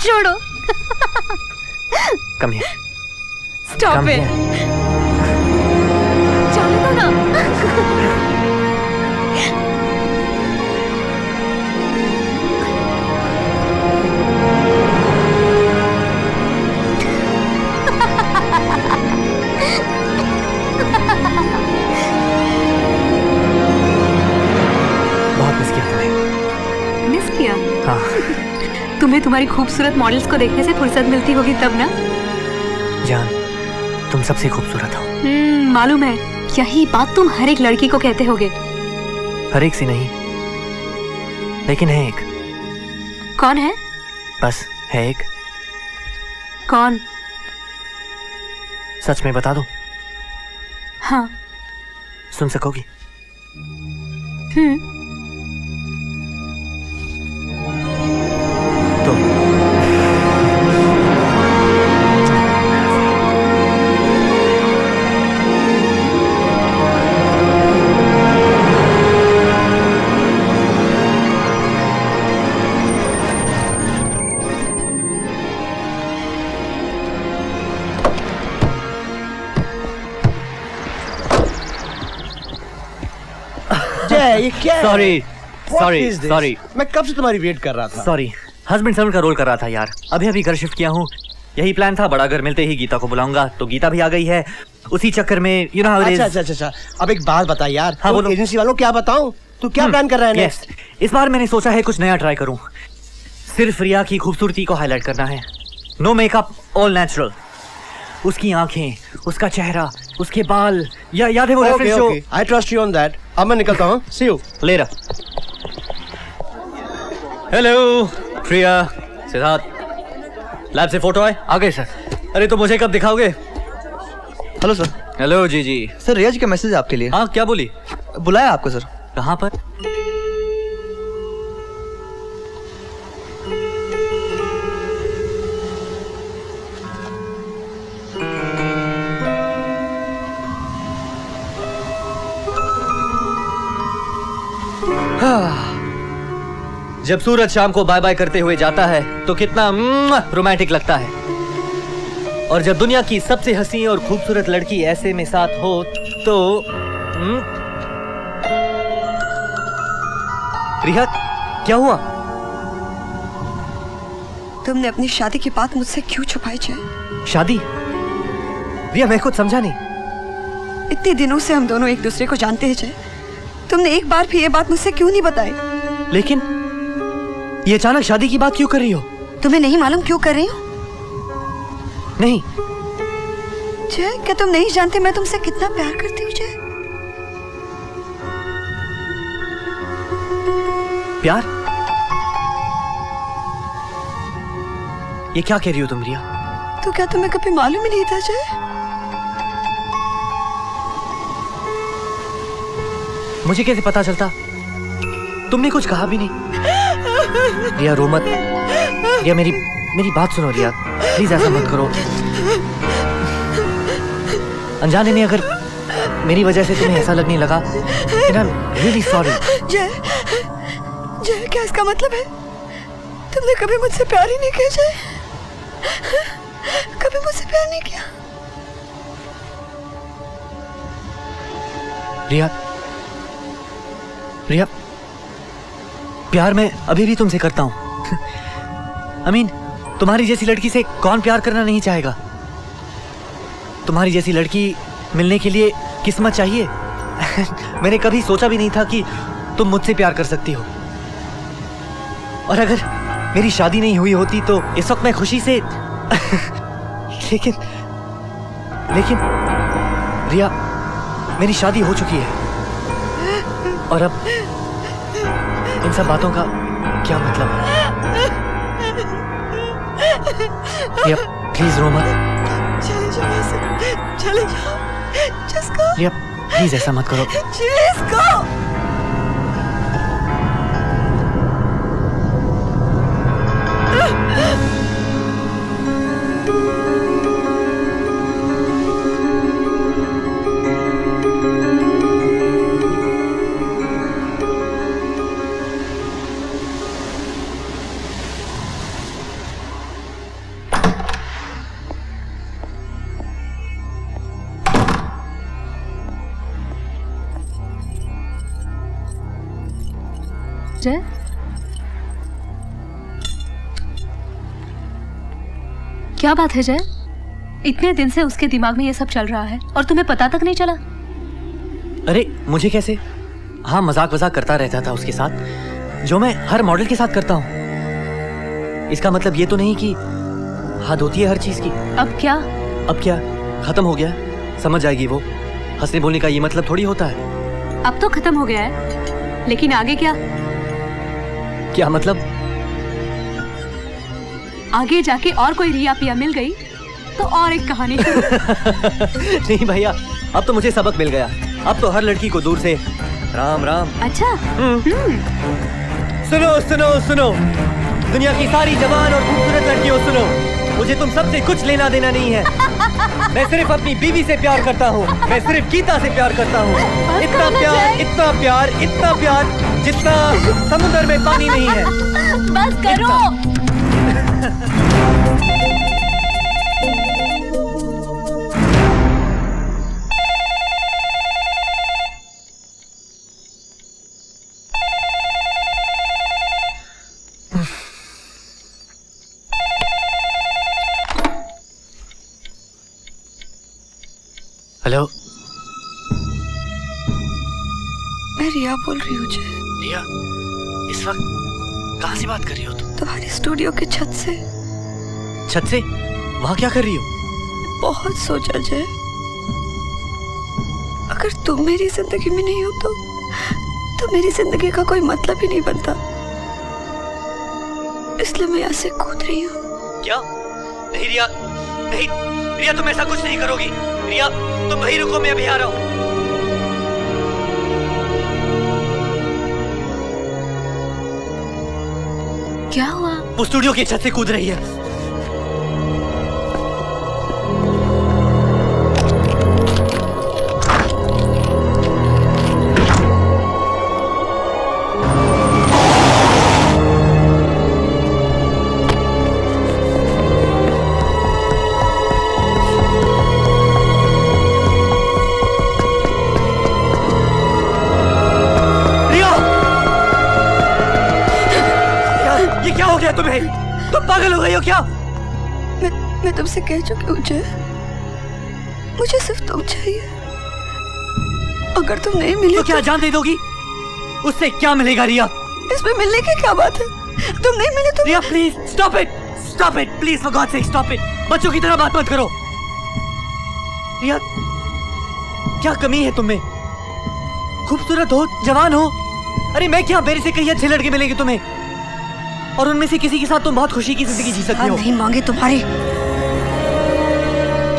[SPEAKER 8] छोड़ो।
[SPEAKER 3] Come here.
[SPEAKER 8] Stop
[SPEAKER 3] Come
[SPEAKER 8] it.
[SPEAKER 3] here.
[SPEAKER 8] जाने दो ना।
[SPEAKER 3] बहुत मिस किया तुम्हें।
[SPEAKER 8] मिस किया?
[SPEAKER 3] हाँ
[SPEAKER 8] तुम्हें तुम्हारी खूबसूरत मॉडल्स को देखने से फुर्सत मिलती होगी तब ना?
[SPEAKER 3] जान, तुम सबसे खूबसूरत हो।
[SPEAKER 8] मालूम है, यही बात तुम हर एक लड़की को कहते होगे।
[SPEAKER 3] हर एक सी नहीं, लेकिन है एक।
[SPEAKER 8] कौन है?
[SPEAKER 3] बस है एक।
[SPEAKER 8] कौन?
[SPEAKER 3] सच में बता दूं?
[SPEAKER 8] हाँ।
[SPEAKER 3] सुन सकोगी? तुम।
[SPEAKER 5] जय, ये क्या है?
[SPEAKER 3] Sorry
[SPEAKER 5] What
[SPEAKER 3] sorry
[SPEAKER 5] is this?
[SPEAKER 3] Sorry
[SPEAKER 5] मैं कब से तुम्हारी वेट कर रहा था।
[SPEAKER 3] सॉरी, हस्बैंड सर्वेंट का रोल कर रहा था यार। अभी अभी घर शिफ्ट किया हूँ। यही प्लान था, बड़ा घर मिलते ही गीता को बुलाऊंगा, तो गीता भी आ गई है। उसी चक्कर में you know how it is.
[SPEAKER 5] अच्छा। अब एक बात बता यार।
[SPEAKER 3] हाँ, बोलो।
[SPEAKER 5] एजेंसी वालों क्या बताऊं? तू क्या प्लान कर रहा है
[SPEAKER 3] Yes.
[SPEAKER 5] नेक्स्ट?
[SPEAKER 3] इस बार मैंने सोचा है कुछ नया ट्राई करूं। सिर्फ रिया की खूबसूरती को हाईलाइट करना है। No makeup, all natural. उसकी आंखें, उसका चेहरा, उसके बाल, याद है वो रेफरेंस जो।
[SPEAKER 5] I trust you on that. अब मैं निकलता हूँ। See you
[SPEAKER 3] later. Hello Priya, Siddharth. Lab से फोटो आए? आ गए सर। अरे तो मुझे कब दिखाओगे?
[SPEAKER 9] Hello sir.
[SPEAKER 3] हेलो जी जी।
[SPEAKER 9] सर रिया जी का मैसेज है आपके लिए।
[SPEAKER 3] हाँ, क्या बोली?
[SPEAKER 9] बुलाया आपको सर।
[SPEAKER 3] कहाँ पर? जब सूरज शाम को बाय बाय करते हुए जाता है तो कितना रोमांटिक लगता है। और जब दुनिया की सबसे हसीन और खूबसूरत लड़की ऐसे में साथ हो तो रिया, क्या हुआ?
[SPEAKER 2] तुमने अपनी शादी की बात मुझसे क्यों छुपाई जय?
[SPEAKER 3] शादी? रिया, मैं कुछ समझा नहीं।
[SPEAKER 2] इतने दिनों से हम दोनों एक दूसरे को जानते हैं जय। तुमने एक बार भी ये बात मुझसे क्यों नहीं बताई?
[SPEAKER 3] लेकिन ये अचानक शादी की बात क्यों कर रही हो?
[SPEAKER 2] तुम्हें नहीं मालूम क्यों कर रही हूँ?
[SPEAKER 3] नहीं।
[SPEAKER 2] जय, क्या तुम नहीं जानते मैं तुमसे कितना प्यार करती हूँ जय?
[SPEAKER 3] प्यार? ये क्या कह रही हो तुम रिया?
[SPEAKER 2] तो क्या तुम्हें कभी मालूम ही नहीं था जय?
[SPEAKER 3] मुझे कैसे पता चलता? तुमने कुछ कहा भी नहीं। रिया रो मत। रिया मेरी बात सुनो रिया, प्लीज ऐसा मत करो। अनजाने में अगर मेरी वजह से तुम्हें ऐसा लगने लगा, then I'm really sorry।
[SPEAKER 2] जय, जय क्या इसका मतलब है? तुमने कभी मुझसे प्यार ही नहीं किया जय? कभी मुझसे प्यार नहीं किया?
[SPEAKER 3] रिया, प्यार मैं अभी भी तुमसे करता हूं। I mean, तुम्हारी जैसी लड़की से कौन प्यार करना नहीं चाहेगा? तुम्हारी जैसी लड़की मिलने के लिए किस्मत चाहिए। मैंने कभी सोचा भी नहीं था कि तुम मुझसे प्यार कर सकती हो। और अगर मेरी शादी नहीं हुई होती तो इस वक्त मैं खुशी से लेकिन रिया, मेरी शादी हो चुकी है और अब इन सब बातों का क्या मतलब है? रिया, प्लीज रो मत।
[SPEAKER 2] चले जाओ, चले जाओ, just go।
[SPEAKER 3] रिया, प्लीज ऐसा मत करो।
[SPEAKER 2] Just go।
[SPEAKER 8] जय, क्या बात है जय? इतने दिन से उसके दिमाग में ये सब चल रहा है और तुम्हें पता तक नहीं चला?
[SPEAKER 3] अरे मुझे कैसे? हाँ, मजाक वजाक करता रहता था उसके साथ, जो मैं हर मॉडल के साथ करता हूँ। इसका मतलब ये तो नहीं कि हद होती है हर चीज की।
[SPEAKER 8] अब क्या?
[SPEAKER 3] अब क्या? खत्म हो गया, समझ जाएगी वो। हंसने बोलने का ये मतलब थोड़ी होता है।
[SPEAKER 8] अब तो खत्म हो गया है, लेकिन आगे क्या?
[SPEAKER 3] क्या मतलब?
[SPEAKER 8] आगे जाके और कोई रिया पिया मिल गई तो और एक कहानी शुरू।
[SPEAKER 3] नहीं भैया, अब तो मुझे सबक मिल गया। अब तो हर लड़की को दूर से राम राम।
[SPEAKER 8] अच्छा।
[SPEAKER 3] सुनो सुनो सुनो, दुनिया की सारी जवान और खूबसूरत लड़कियों सुनो, मुझे तुम सबसे कुछ लेना देना नहीं है। मैं सिर्फ अपनी बीवी से प्यार करता हूँ, मैं सिर्फ गीता से प्यार करता हूँ। इतना प्यार, इतना प्यार, इतना प्यार जितना समुद्र में पानी नहीं है।
[SPEAKER 8] बस करो।
[SPEAKER 3] हेलो,
[SPEAKER 2] मैं रिया बोल रही हूँ जय।
[SPEAKER 3] रिया, इस वक्त कहाँ से बात कर रही हो तुम?
[SPEAKER 2] तुम्हारे स्टूडियो की छत से।
[SPEAKER 3] छत से? वहाँ क्या कर रही हो?
[SPEAKER 2] बहुत सोचा जय, अगर तुम मेरी जिंदगी में नहीं हो तो मेरी जिंदगी का कोई मतलब ही नहीं बनता, इसलिए मैं यहाँ से कूद रही हूँ।
[SPEAKER 3] क्या? नहीं रिया, नहीं रिया, तुम ऐसा कुछ नहीं करोगी। रिया, तुम वहीं रुको, मैं अभी आ रहा हूँ।
[SPEAKER 8] क्या हुआ?
[SPEAKER 3] वो स्टूडियो की छत से कूद रही है। तुम्हें, तुम पागल हो गई हो क्या?
[SPEAKER 2] मैं तुमसे कह चुकी हूँ जय, मुझे सिर्फ तुम चाहिए। अगर तुम नहीं मिले
[SPEAKER 3] तो क्या जान दे दोगी? उससे क्या मिलेगा रिया?
[SPEAKER 2] इसमें मिलने की क्या बात है? तुम नहीं मिले तो।
[SPEAKER 3] Riya please stop it, stop it please, for God sake stop it. बच्चों की तरह बात मत करो। रिया, क्या कमी है तुम्हें? खूबसूरत हो, जवान हो। अरे मैं क्या, मेरे से कई अच्छे लड़के मिलेंगे तुम्हें, और उनमें से किसी के साथ तुम बहुत खुशी की जिंदगी जी सकती हो।
[SPEAKER 2] नहीं मांगे तुम्हारे।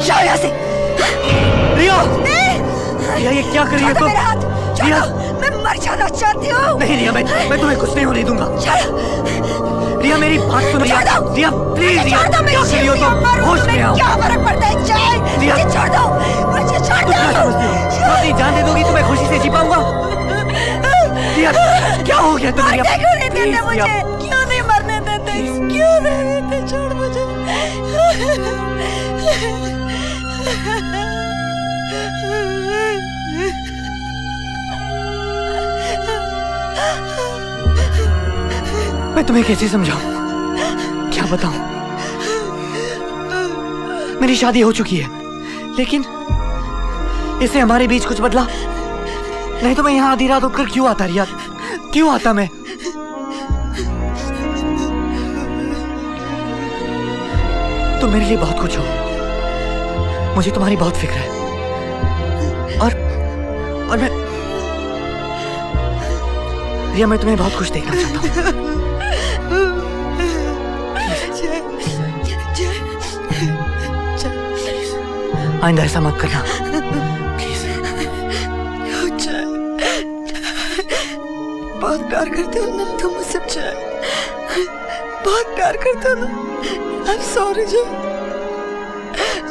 [SPEAKER 2] जाओ यहाँ से।
[SPEAKER 3] रिया, रिया ये क्या कर रही हो तुम?
[SPEAKER 2] रिया, मैं मर जाना चाहती हूँ।
[SPEAKER 3] नहीं रिया, मैं तुम्हें कुछ नहीं होने दूंगा। रिया मेरी बात सुनो। रिया, रिया प्लीज, रिया क्या कर रही हो तुम? होश में आओ।
[SPEAKER 2] क्या फर्क पड़ता है? जय, मुझे छोड़ दो, मुझे छोड़ दो।
[SPEAKER 3] क्या समझती हो? तुम अपनी जान दे दोगी तो मैं खुशी से जी पाऊंगा? रिया क्या हो गया तुम्हें? रिया
[SPEAKER 2] क्यों नहीं देते मुझे? क्यों नहीं मरने देते? क्यों नहीं देते? छोड़ मुझे।
[SPEAKER 3] मैं तुम्हें कैसे समझाऊं? क्या बताऊं? मेरी शादी हो चुकी है, लेकिन इससे हमारे बीच कुछ बदला नहीं तो मैं यहाँ आधी रात उठकर क्यों आता रिया? क्यों आता मैं? तुम मेरे लिए बहुत कुछ हो, मुझे तुम्हारी बहुत फिक्र है, और मैं रिया, मैं तुम्हें बहुत खुश देखना चाहता हूँ। आइंदा ऐसा मत करना प्लीज।
[SPEAKER 2] बहुत प्यार करते हो ना तुम मुझसे? बहुत प्यार करते हो ना? I'm sorry जय,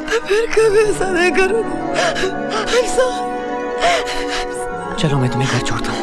[SPEAKER 2] मैं फिर कभी ऐसा नहीं करूँगा। I'm sorry।
[SPEAKER 3] चलो मैं तुम्हें घर छोड़ता हूँ।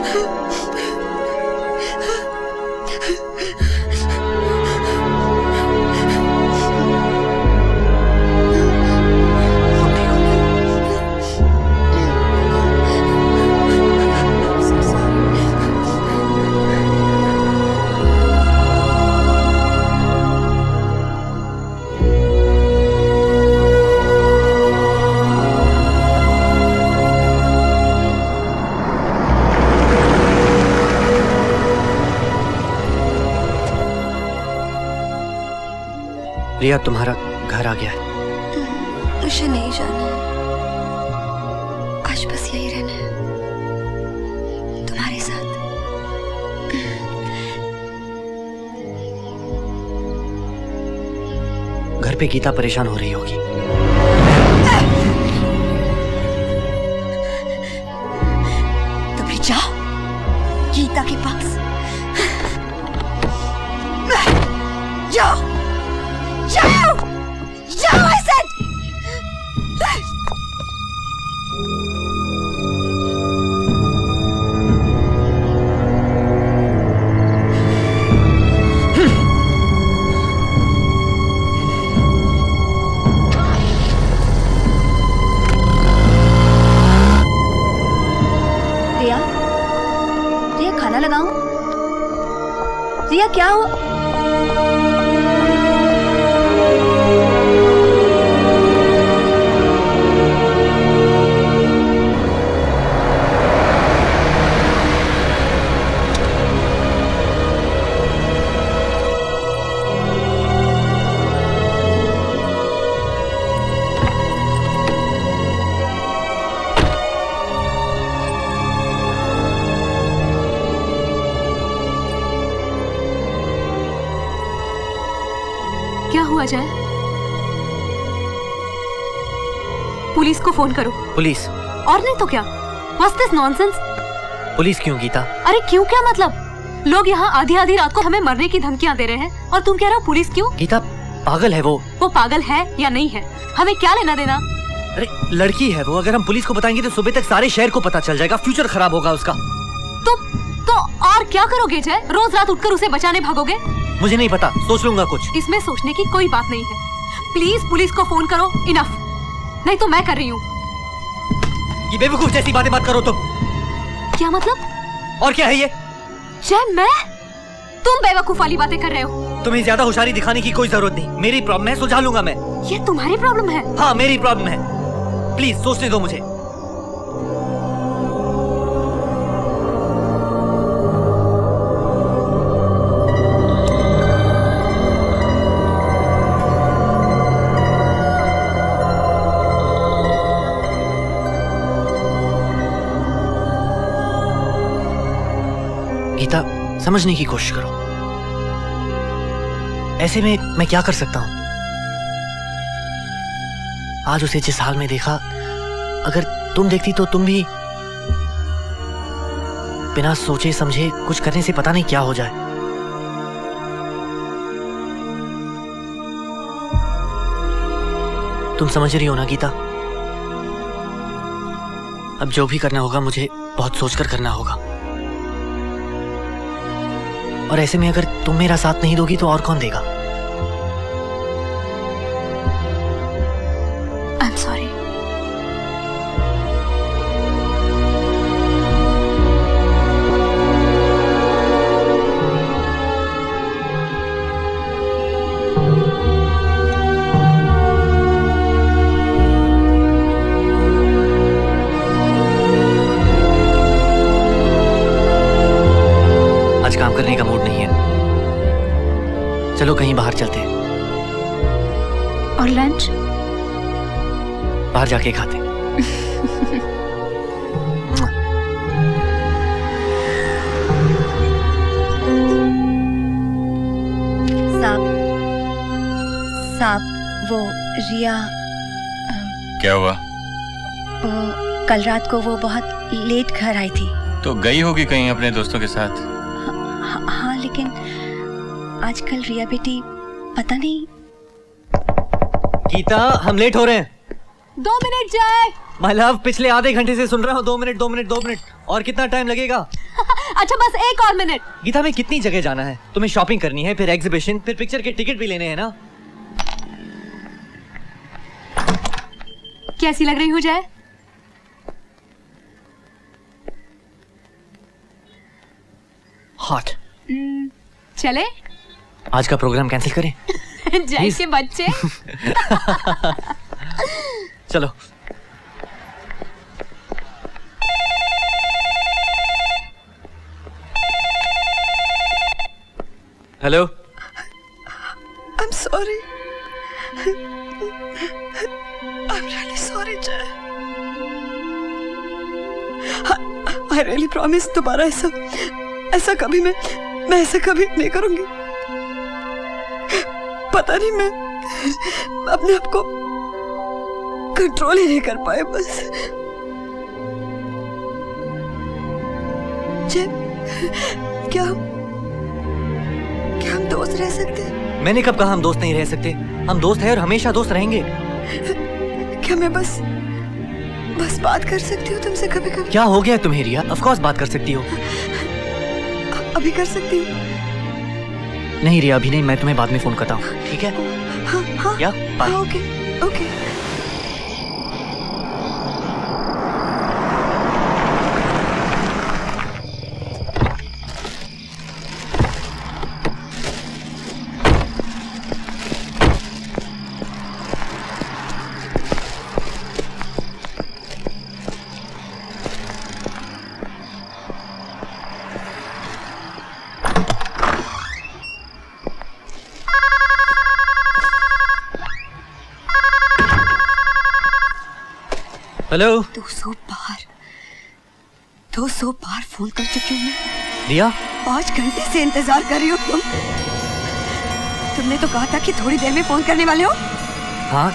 [SPEAKER 3] रिया, तुम्हारा घर आ गया है।
[SPEAKER 2] मुझे नहीं जाना है, आज बस यही रहना है तुम्हारे साथ।
[SPEAKER 3] घर पे गीता परेशान हो रही होगी।
[SPEAKER 2] तो फिर जाओ गीता के पास, जाओ जाओ जाओ ऐसे। रिया, रिया खाना लगाऊं? रिया क्या हुआ?
[SPEAKER 8] क्या हुआ जय? पुलिस को फोन करो।
[SPEAKER 3] पुलिस?
[SPEAKER 8] और नहीं तो क्या? What's this nonsense?
[SPEAKER 3] पुलिस क्यों गीता?
[SPEAKER 8] अरे क्यों क्या मतलब? लोग यहाँ आधी आधी रात को हमें मरने की धमकियाँ दे रहे हैं और तुम कह रहे हो पुलिस क्यों?
[SPEAKER 3] गीता पागल है वो
[SPEAKER 8] पागल है या नहीं है, हमें क्या लेना देना?
[SPEAKER 3] अरे लड़की है वो, अगर हम पुलिस को बताएंगे तो सुबह तक सारे शहर को पता चल जाएगा, फ्यूचर खराब होगा उसका।
[SPEAKER 8] तो और क्या करोगे जय? रोज रात उठकर उसे बचाने भागोगे?
[SPEAKER 3] मुझे नहीं पता, सोच लूंगा कुछ।
[SPEAKER 8] इसमें सोचने की कोई बात नहीं है। प्लीज पुलिस को फोन करो, इनफ। नहीं तो मैं कर रही हूँ।
[SPEAKER 3] ये बेवकूफ जैसी बातें मत करो तुम।
[SPEAKER 8] क्या मतलब?
[SPEAKER 3] और क्या है ये?
[SPEAKER 8] जय मैं? तुम बेवकूफ वाली बातें कर रहे हो।
[SPEAKER 3] तुम्हें ज्यादा होशियारी दिखाने की कोई जरूरत नहीं। मेरी प्रॉब्लम है, सुलझा लूंगा मैं।
[SPEAKER 8] ये तुम्हारी प्रॉब्लम है?
[SPEAKER 3] हाँ मेरी प्रॉब्लम है। प्लीज सोचने दो मुझे। गीता समझने की कोशिश करो। ऐसे में मैं क्या कर सकता हूं? आज उसे जिस हाल में देखा, अगर तुम देखती तो तुम भी बिना सोचे समझे कुछ करने से पता नहीं क्या हो जाए। तुम समझ रही हो ना गीता? अब जो भी करना होगा मुझे बहुत सोचकर करना होगा। और ऐसे में अगर तुम मेरा साथ नहीं दोगी तो और कौन देगा?
[SPEAKER 8] I'm sorry.
[SPEAKER 3] आज काम करने का मूड नहीं है। चलो कहीं बाहर चलते हैं।
[SPEAKER 8] और लंच?
[SPEAKER 3] बाहर जाके खाते।
[SPEAKER 2] साहब वो रिया
[SPEAKER 1] क्या हुआ?
[SPEAKER 2] वो कल रात को वो बहुत लेट घर आई थी।
[SPEAKER 1] तो गई होगी कहीं अपने दोस्तों के साथ।
[SPEAKER 2] हाँ लेकिन आजकल रिया बेटी पता नहीं।
[SPEAKER 3] गीता हम लेट हो रहे हैं।
[SPEAKER 8] 2 मिनट जाए।
[SPEAKER 3] माय लव पिछले आधे घंटे से सुन रहा हूँ 2 मिनट 2 मिनट 2 मिनट। और कितना टाइम लगेगा?
[SPEAKER 8] अच्छा बस एक और मिनट।
[SPEAKER 3] गीता में कितनी जगह जाना है? तुम्हें शॉपिंग करनी है, फिर एग्जीबिशन, फिर पिक्चर के टिकट भी लेने हैं ना।
[SPEAKER 8] कैसी लग रही हूँ जय?
[SPEAKER 3] हॉट।
[SPEAKER 8] चले?
[SPEAKER 3] आज का प्रोग्राम कैंसिल करें?
[SPEAKER 8] जय के बच्चे।
[SPEAKER 3] चलो। Hello.
[SPEAKER 2] I'm sorry. I'm really sorry, Jay. I really promise दोबारा ऐसा कभी मैं ऐसा कभी नहीं करूंगी। पता नहीं मैं अपने आप को कंट्रोल ही नहीं कर पाए बस। जय, क्या हम दोस्त रह सकते हैं?
[SPEAKER 3] मैंने कब कहा हम दोस्त नहीं रह सकते? हम दोस्त हैं और हमेशा दोस्त रहेंगे।
[SPEAKER 2] क्या मैं बस बात कर सकती हूँ तुमसे कभी कभी?
[SPEAKER 3] क्या हो गया तुम्हें रिया? ऑफ कोर्स बात कर सकती हो।
[SPEAKER 2] अभी कर सकती हूँ?
[SPEAKER 3] नहीं रिया, अभी नहीं, मैं तुम्हें बाद में फोन करता हूँ, ठीक है?
[SPEAKER 2] हाँ,
[SPEAKER 3] या बाय।
[SPEAKER 2] ओके।
[SPEAKER 3] हेलो।
[SPEAKER 2] 200 बार फोन कर चुकी हूँ मैं।
[SPEAKER 3] रिया,
[SPEAKER 2] 5 घंटे से इंतजार कर रही हो तुमने तो कहा था कि थोड़ी देर में फोन करने वाले हो।
[SPEAKER 3] हाँ,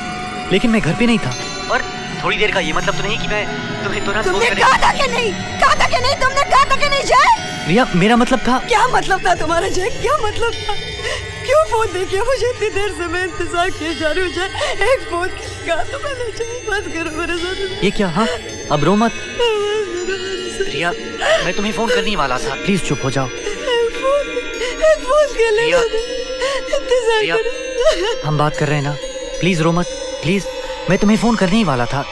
[SPEAKER 3] लेकिन मैं घर पे नहीं था। और थोड़ी देर का ये मतलब तो नहीं कि मैं तुम्हें तुरंत
[SPEAKER 2] तुमने कहा था कि नहीं? तुमने कहा था कि नहीं जय?
[SPEAKER 3] रिया, मेरा मतलब था।
[SPEAKER 2] क्या मतलब था तुम्हारा जय? क्या मतलब था? क्यों फोन नहीं किया मुझे? इतनी देर से मैं इंतजार किए जा रही हूँ जय। एक फोन कहा तो मैंने जय, बस करो मेरे साथ।
[SPEAKER 3] ये क्या? हाँ, अब रो मत। रिया, मैं तुम्हें फोन करने ही वाला था, प्लीज चुप हो जाओ।
[SPEAKER 2] एक फोन के लिए
[SPEAKER 3] रिया, हम बात कर रहे हैं ना, प्लीज रो मत, प्लीज। मैं तुम्हें फोन करने ही वाला था।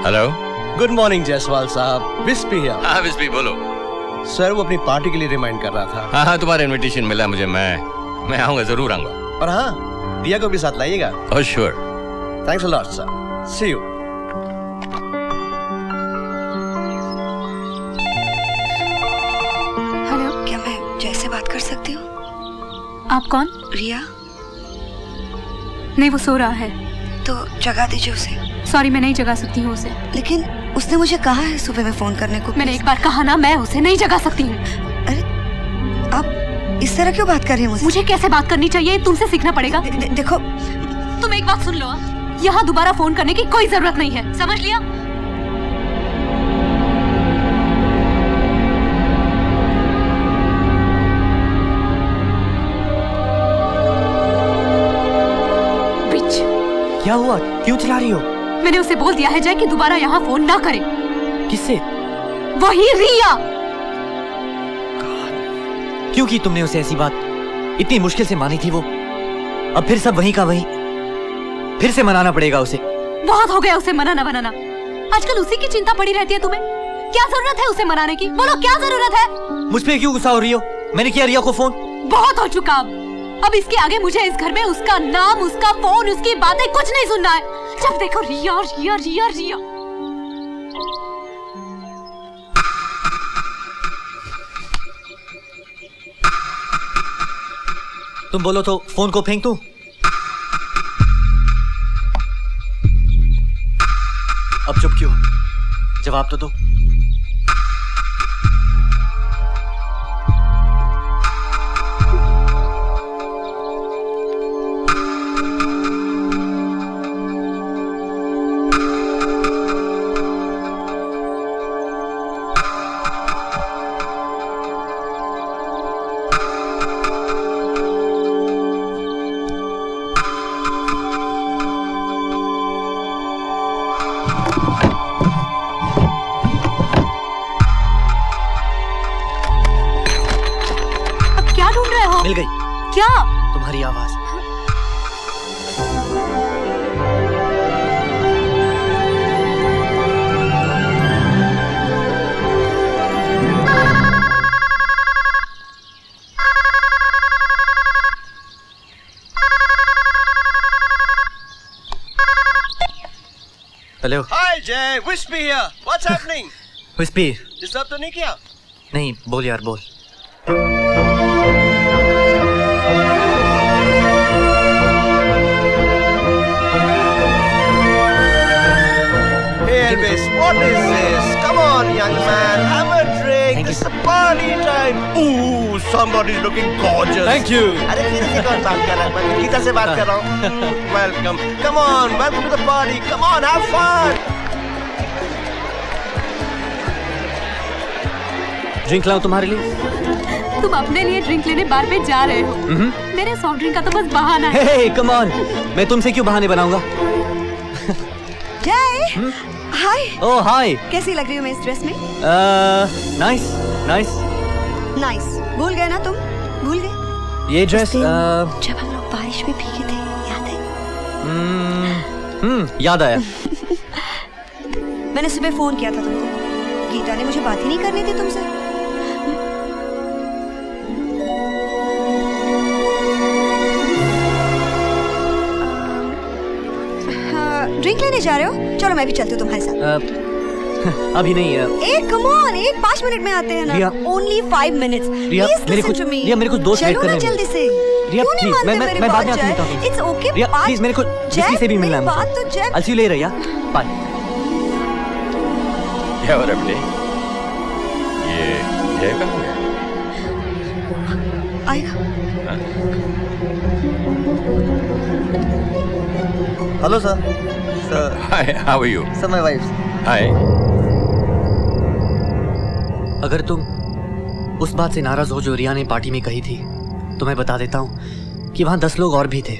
[SPEAKER 1] हेलो।
[SPEAKER 5] गुड मॉर्निंग जायसवाल साहब। विस्पी हियर।
[SPEAKER 1] हाँ विस्पी, बोलो।
[SPEAKER 5] सर, वो अपनी पार्टी के लिए रिमाइंड कर रहा था।
[SPEAKER 1] हाँ, तुम्हारा इनविटेशन मिला मुझे। मैं आऊंगा, जरूर आऊंगा।
[SPEAKER 5] और हाँ, रिया को भी साथ लाइएगा।
[SPEAKER 1] Oh sure.
[SPEAKER 5] Thanks a lot sir. See you.
[SPEAKER 8] Hello,
[SPEAKER 2] क्या मैं जय से बात कर सकती हूँ?
[SPEAKER 8] आप कौन?
[SPEAKER 2] रिया।
[SPEAKER 8] नहीं, वो सो रहा है।
[SPEAKER 2] तो जगा दीजिए उसे।
[SPEAKER 8] सॉरी, मैं नहीं जगा सकती हूँ उसे।
[SPEAKER 2] लेकिन उसने मुझे कहा है सुबह में फोन करने को।
[SPEAKER 8] मैंने एक बार कहा ना, मैं उसे नहीं जगा सकती हूँ।
[SPEAKER 2] अरे, आप इस तरह क्यों बात कर रही हैं मुझसे?
[SPEAKER 8] मुझे कैसे बात करनी चाहिए तुमसे सीखना पड़ेगा।
[SPEAKER 2] देखो,
[SPEAKER 8] तुम एक बात सुन लो, यहाँ दोबारा फोन करने की कोई जरूरत नहीं है, समझ लिया?
[SPEAKER 3] क्या हुआ? क्यों चिल्ला रही हो?
[SPEAKER 8] मैंने उसे बोल दिया है जय कि दोबारा यहाँ फोन ना करे।
[SPEAKER 3] किससे?
[SPEAKER 8] वही रिया।
[SPEAKER 3] क्यों की तुमने उसे ऐसी बात? इतनी मुश्किल से मानी थी वो, अब फिर सब वहीं का वहीं। फिर से मनाना पड़ेगा उसे।
[SPEAKER 8] बहुत हो गया उसे मनाना बनाना। आजकल उसी की चिंता पड़ी रहती है तुम्हें। क्या जरूरत है उसे मनाने की? बोलो, क्या जरूरत है?
[SPEAKER 3] मुझ पे क्यों गुस्सा हो रही हो? मैंने किया रिया को फोन।
[SPEAKER 8] बहुत हो चुका। अब इसके आगे मुझे इस घर में उसका नाम, उसका फोन, उसकी बातें कुछ नहीं सुनना है। जब देखो रिया रिया रिया रिया।
[SPEAKER 3] तुम बोलो तो फोन को फेंक दूं? अब चुप क्यों? जवाब तो दो। मिल गई।
[SPEAKER 8] क्या?
[SPEAKER 3] तुम्हारी आवाज। Hello.
[SPEAKER 5] Hi Jay, Wispy here. What's happening?
[SPEAKER 3] Wispy.
[SPEAKER 5] Disturb तो नहीं किया?
[SPEAKER 3] नहीं, बोल यार बोल।
[SPEAKER 5] Hey Elvis, what is this? Come on, young man, have a drink. It's a party time. Ooh, somebody's looking gorgeous.
[SPEAKER 3] Thank you.
[SPEAKER 5] अरे फिर से कौन बात कर रहा है? मैं गीता से बात कर रहा हूँ. Welcome. Come on, welcome to the party. Come on, have fun.
[SPEAKER 3] Drink लाऊं तुम्हारे लिए?
[SPEAKER 8] तुम अपने लिए ड्रिंक लेने बार पे जा रहे हो। मेरे सॉफ्ट ड्रिंक का तो बस बहाना है।
[SPEAKER 3] हे कम ऑन, मैं तुमसे क्यों बहाने बनाऊंगा?
[SPEAKER 2] जय, हाय।
[SPEAKER 3] ओह हाय।
[SPEAKER 2] कैसी लग रही हूँ मैं इस ड्रेस में?
[SPEAKER 3] Nice nice
[SPEAKER 2] nice. भूल गए ना तुम? भूल गए?
[SPEAKER 3] ये ड्रेस
[SPEAKER 2] जब हम लोग बारिश में भीगे थे, याद है?
[SPEAKER 3] याद आया।
[SPEAKER 2] मैंने सुबह फोन किया था तुमको। गीता ने मुझे बात ही नहीं करनी थी तुमसे। ड्रिंक लेने जा रहे हो? चलो मैं भी चलती हूँ तुम्हारे साथ।
[SPEAKER 3] अभी नहीं।
[SPEAKER 2] कम ऑन, 5 मिनट में आते हैं ना।
[SPEAKER 3] रिया,
[SPEAKER 2] ओनली 5 मिनट्स।
[SPEAKER 3] रिया, मेरे कुछ दोस्त वेट कर रहे हैं।
[SPEAKER 2] जल्दी से।
[SPEAKER 3] रिया प्लीज, मैं बाद में आती हूँ।
[SPEAKER 2] It's okay.
[SPEAKER 3] रिया प्लीज, मेरे को किसी से भी मिलना है।
[SPEAKER 2] बात तो जय।
[SPEAKER 3] I'll see you later, yeah? Bye.
[SPEAKER 1] क्या हो रहा है? ये जय कहाँ है?
[SPEAKER 2] आएगा।
[SPEAKER 9] Hello sir. Sir
[SPEAKER 1] Hi, how are you?
[SPEAKER 9] Sir my wife.
[SPEAKER 1] Hi.
[SPEAKER 3] अगर तुम उस बात से नाराज हो जो रिया ने पार्टी में कही थी, तो मैं बता देता हूँ कि वहां 10 लोग और भी थे।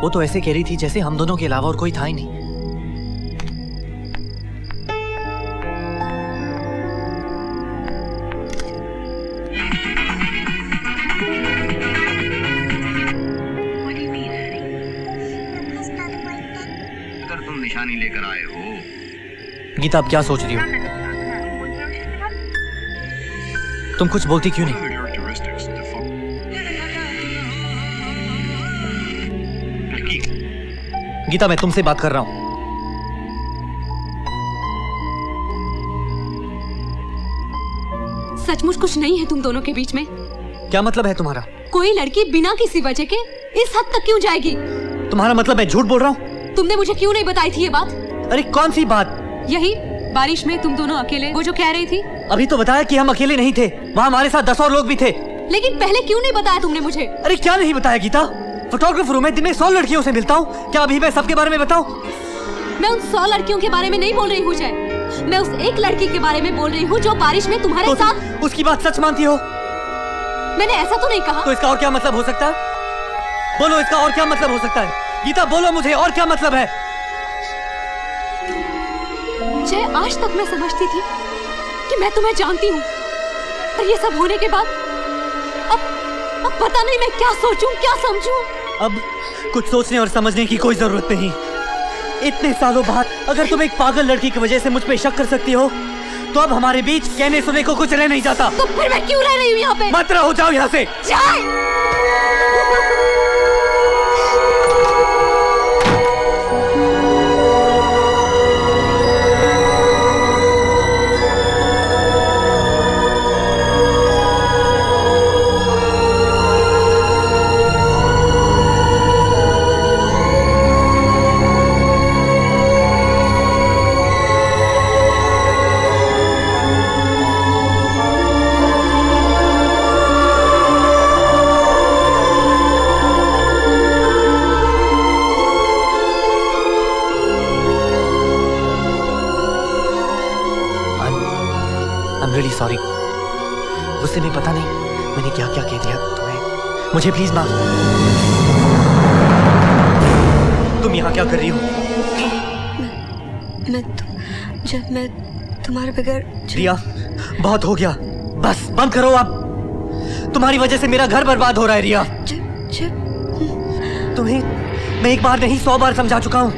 [SPEAKER 3] वो तो ऐसे कह रही थी जैसे हम दोनों के अलावा और कोई था ही नहीं।
[SPEAKER 10] अगर तुम निशानी लेकर आए हो।
[SPEAKER 3] गीता, अब क्या सोच रही हो? तुम कुछ बोलती क्यों नहीं? गीता, मैं तुमसे बात कर रहा हूं।
[SPEAKER 8] सचमुच कुछ नहीं है तुम दोनों के बीच में?
[SPEAKER 3] क्या मतलब है तुम्हारा?
[SPEAKER 8] कोई लड़की बिना किसी वजह के इस हद तक क्यों जाएगी?
[SPEAKER 3] तुम्हारा मतलब मैं झूठ बोल रहा हूँ?
[SPEAKER 8] तुमने मुझे क्यों नहीं बताई थी ये बात?
[SPEAKER 3] अरे कौन सी बात?
[SPEAKER 8] यही बारिश में तुम दोनों अकेले, वो जो कह रही थी।
[SPEAKER 3] अभी तो बताया कि हम अकेले नहीं थे, वहाँ हमारे साथ 10 और लोग भी थे।
[SPEAKER 8] लेकिन पहले क्यों नहीं बताया तुमने मुझे?
[SPEAKER 3] अरे क्या नहीं बताया गीता? फोटोग्राफर हूँ मैं, दिन में 100 लड़कियों से मिलता हूँ। क्या अभी मैं सबके बारे में बताऊँ?
[SPEAKER 8] मैं उन 100 लड़कियों के बारे में नहीं बोल रही हूँ जय। मैं उस एक लड़की के बारे में बोल रही हूँ जो बारिश में तुम्हारे साथ।
[SPEAKER 3] उसकी बात सच मानती हो?
[SPEAKER 8] मैंने ऐसा तो नहीं कहा।
[SPEAKER 3] तो इसका और क्या मतलब हो सकता है? बोलो, इसका और क्या मतलब हो सकता है? गीता बोलो मुझे, और क्या मतलब है?
[SPEAKER 8] जय, आज तक मैं समझती थी कि मैं तुम्हें जानती हूँ, पर ये सब होने के बाद अब पता नहीं मैं क्या सोचूं, क्या समझूं।
[SPEAKER 3] अब कुछ सोचने और समझने की कोई जरूरत नहीं। इतने सालों बाद अगर तुम एक पागल लड़की की वजह से मुझ पे शक कर सकती हो, तो अब हमारे बीच कहने सुनने को कुछ रह नहीं जाता।
[SPEAKER 8] तो फिर मैं क्यों रह रही हूँ यहाँ पे?
[SPEAKER 3] मत रहो, जाओ यहाँ से। I'm really sorry. गुस्से में पता नहीं मैंने क्या क्या कह दिया तुम्हें। मुझे प्लीज माफ। तुम यहाँ क्या कर रही हो?
[SPEAKER 2] जब मैं तुम्हारे बगैर
[SPEAKER 3] रिया, बहुत हो गया, बस बंद करो अब। तुम्हारी वजह से मेरा घर बर्बाद हो रहा है रिया। तुम्हें मैं एक बार नहीं 100 बार समझा चुका हूँ।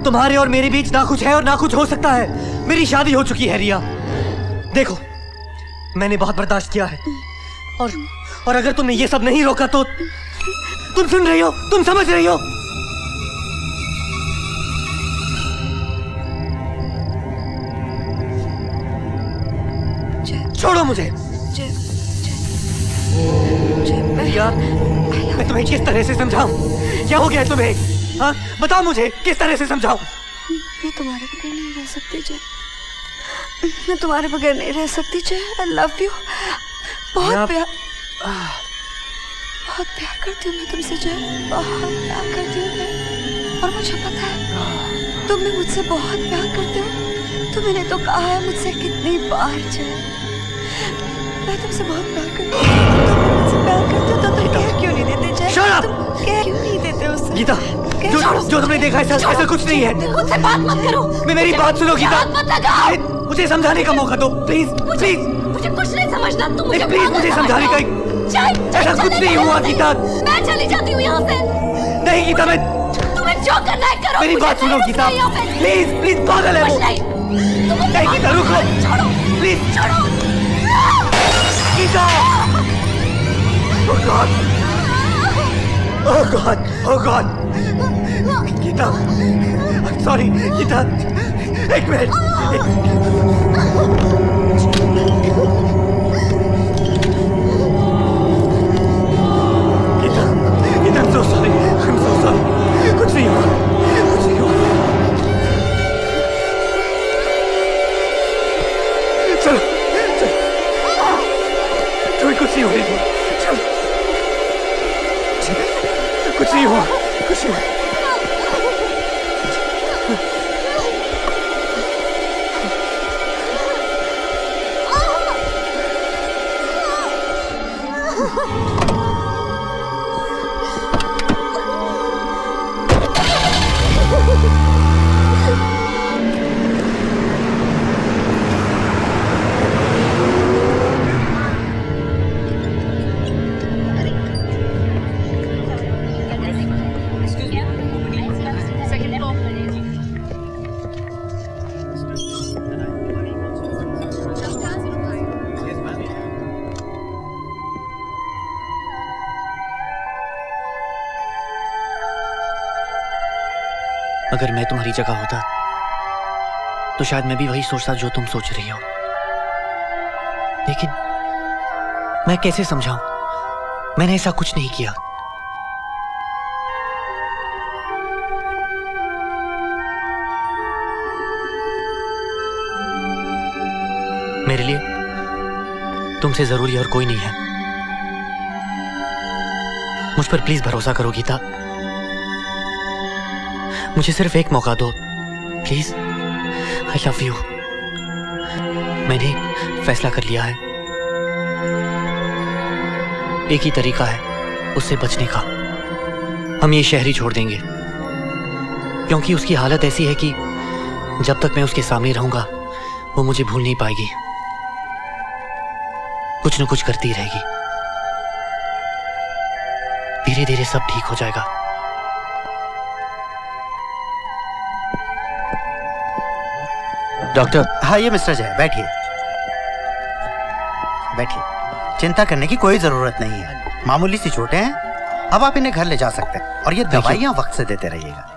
[SPEAKER 3] तुम्हारे और मेरे बीच ना कुछ है और ना कुछ हो सकता है। मेरी शादी हो चुकी है रिया। देखो, मैंने बहुत बर्दाश्त किया है और अगर तुमने ये सब नहीं रोका तो तुम सुन रही हो, तुम समझ रही हो। छोड़ो मुझे। रिया, मैं तुम्हें किस तरह से समझाऊं? क्या हो गया तुम्हें? हाँ, बताओ मुझे, किस तरह से समझाऊं?
[SPEAKER 2] मैं तुम्हारे बगैर नहीं रह सकती जय। मैं तुम्हारे बगैर नहीं रह सकती जय। I love you. बहुत प्यार करती हूँ मैं तुमसे जय। बहुत प्यार करती हूँ मैं। और मुझे पता है तुम भी मुझसे बहुत प्यार करते हो। तुमने तो कहा है मुझसे कितनी बार जय। मैं तुमसे बहुत प्यार करती हूँ। तुम मुझसे प्यार करते हो तो तुम कह क्यों नहीं देते जय? तुम कह क्यों नहीं देते उससे?
[SPEAKER 3] गीता, जो तुमने देखा है ऐसा कुछ नहीं है।
[SPEAKER 8] मुझसे बात मत करो।
[SPEAKER 3] मेरी बात सुनो गीता। मुझे समझाने का मौका दो प्लीज। प्लीज
[SPEAKER 8] मुझे कुछ नहीं समझना। तुम मुझे
[SPEAKER 3] प्लीज मुझे समझाने का। ऐसा कुछ नहीं हुआ गीता।
[SPEAKER 8] मैं चली जाती हूँ यहाँ से।
[SPEAKER 3] नहीं गीता, मैं
[SPEAKER 8] तुम्हें जो करना है करो।
[SPEAKER 3] मेरी बात सुनो गीता। प्लीज प्लीज पागल है वो। नहीं गीता, रुको please. Geeta, oh God, oh God, oh God, Geeta, I'm sorry, Geeta, एक minute, Gita, I'm so sorry, कुछ नहीं हुआ, चलो, तुम्हें कुछ नहीं हो रही, चलो, कुछ नहीं हुआ, कुछ नहीं हुआ। अगर मैं तुम्हारी जगह होता तो शायद मैं भी वही सोचता जो तुम सोच रही हो, लेकिन मैं कैसे समझाऊं? मैंने ऐसा कुछ नहीं किया। मेरे लिए तुमसे जरूरी और कोई नहीं है। मुझ पर प्लीज भरोसा करो गीता। मुझे सिर्फ एक मौका दो प्लीज। I love you. मैंने फैसला कर लिया है। एक ही तरीका है उससे बचने का। हम ये शहर ही छोड़ देंगे, क्योंकि उसकी हालत ऐसी है कि जब तक मैं उसके सामने रहूंगा वो मुझे भूल नहीं पाएगी। कुछ न कुछ करती रहेगी। धीरे धीरे सब ठीक हो जाएगा। डॉक्टर।
[SPEAKER 11] हाँ, ये मिस्टर जय, बैठिए बैठिए। चिंता करने की कोई जरूरत नहीं है। मामूली सी चोटें हैं। अब आप इन्हें घर ले जा सकते हैं और ये दवाइयां वक्त से देते रहिएगा।